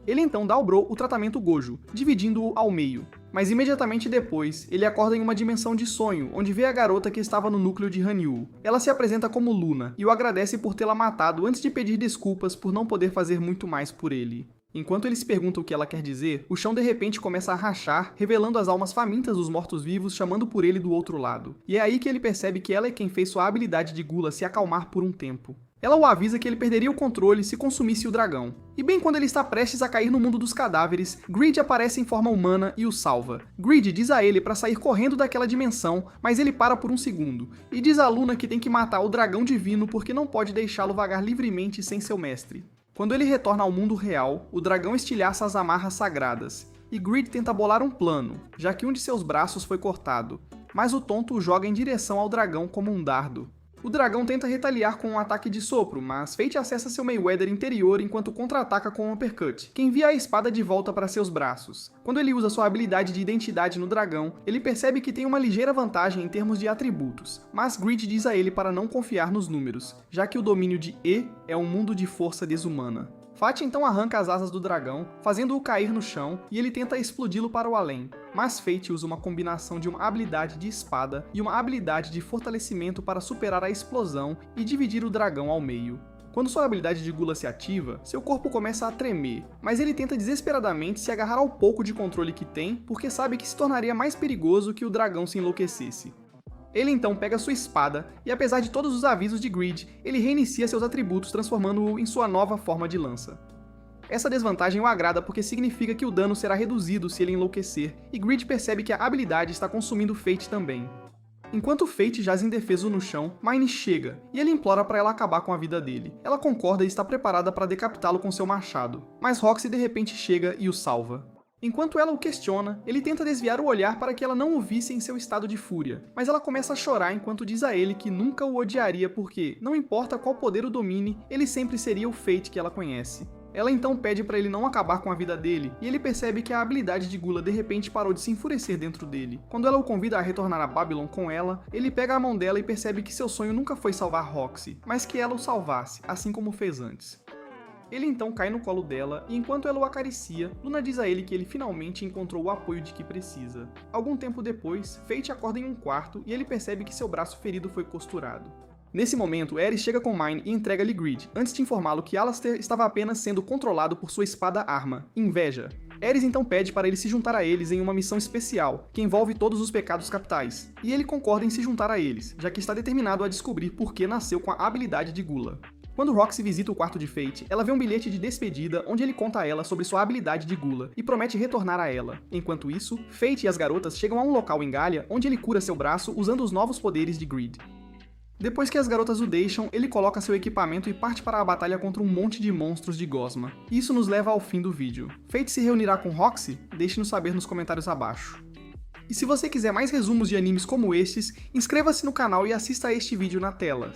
S1: Ele então dá ao Bro o tratamento Gojo, dividindo-o ao meio. Mas imediatamente depois, ele acorda em uma dimensão de sonho, onde vê a garota que estava no núcleo de Hanyu. Ela se apresenta como Luna, e o agradece por tê-la matado antes de pedir desculpas por não poder fazer muito mais por ele. Enquanto ele se pergunta o que ela quer dizer, o chão de repente começa a rachar, revelando as almas famintas dos mortos-vivos chamando por ele do outro lado. E é aí que ele percebe que ela é quem fez sua habilidade de Gula se acalmar por um tempo. Ela o avisa que ele perderia o controle se consumisse o dragão. E bem quando ele está prestes a cair no mundo dos cadáveres, Greed aparece em forma humana e o salva. Greed diz a ele para sair correndo daquela dimensão, mas ele para por um segundo, e diz a Luna que tem que matar o dragão divino porque não pode deixá-lo vagar livremente sem seu mestre. Quando ele retorna ao mundo real, o dragão estilhaça as amarras sagradas, e Greed tenta bolar um plano, já que um de seus braços foi cortado, mas o tonto o joga em direção ao dragão como um dardo. O dragão tenta retaliar com um ataque de sopro, mas Fate acessa seu Mayweather interior enquanto contra-ataca com um uppercut, que envia a espada de volta para seus braços. Quando ele usa sua habilidade de identidade no dragão, ele percebe que tem uma ligeira vantagem em termos de atributos, mas Greed diz a ele para não confiar nos números, já que o domínio de E é um mundo de força desumana. Fate então arranca as asas do dragão, fazendo-o cair no chão, e ele tenta explodi-lo para o além. Mas Fate usa uma combinação de uma habilidade de espada e uma habilidade de fortalecimento para superar a explosão e dividir o dragão ao meio. Quando sua habilidade de Gula se ativa, seu corpo começa a tremer, mas ele tenta desesperadamente se agarrar ao pouco de controle que tem, porque sabe que se tornaria mais perigoso que o dragão se enlouquecesse. Ele então pega sua espada, e apesar de todos os avisos de Greed, ele reinicia seus atributos transformando-o em sua nova forma de lança. Essa desvantagem o agrada porque significa que o dano será reduzido se ele enlouquecer, e Greed percebe que a habilidade está consumindo Fate também. Enquanto Fate jaz indefeso no chão, Mine chega, e ele implora para ela acabar com a vida dele. Ela concorda e está preparada para decapitá-lo com seu machado, mas Roxy de repente chega e o salva. Enquanto ela o questiona, ele tenta desviar o olhar para que ela não o visse em seu estado de fúria, mas ela começa a chorar enquanto diz a ele que nunca o odiaria porque, não importa qual poder o domine, ele sempre seria o Fate que ela conhece. Ela então pede para ele não acabar com a vida dele, e ele percebe que a habilidade de Gula de repente parou de se enfurecer dentro dele. Quando ela o convida a retornar a Babylon com ela, ele pega a mão dela e percebe que seu sonho nunca foi salvar Roxy, mas que ela o salvasse, assim como fez antes. Ele então cai no colo dela, e enquanto ela o acaricia, Luna diz a ele que ele finalmente encontrou o apoio de que precisa. Algum tempo depois, Fate acorda em um quarto e ele percebe que seu braço ferido foi costurado. Nesse momento, Ares chega com Mine e entrega-lhe Greed, antes de informá-lo que Alastair estava apenas sendo controlado por sua espada-arma, Inveja. Ares então pede para ele se juntar a eles em uma missão especial, que envolve todos os pecados capitais, e ele concorda em se juntar a eles, já que está determinado a descobrir por que nasceu com a habilidade de Gula. Quando Roxy visita o quarto de Fate, ela vê um bilhete de despedida onde ele conta a ela sobre sua habilidade de Gula e promete retornar a ela. Enquanto isso, Fate e as garotas chegam a um local em Galia onde ele cura seu braço usando os novos poderes de Greed. Depois que as garotas o deixam, ele coloca seu equipamento e parte para a batalha contra um monte de monstros de Gosma. Isso nos leva ao fim do vídeo. Fate se reunirá com Roxy? Deixe-nos saber nos comentários abaixo. E se você quiser mais resumos de animes como estes, inscreva-se no canal e assista a este vídeo na tela.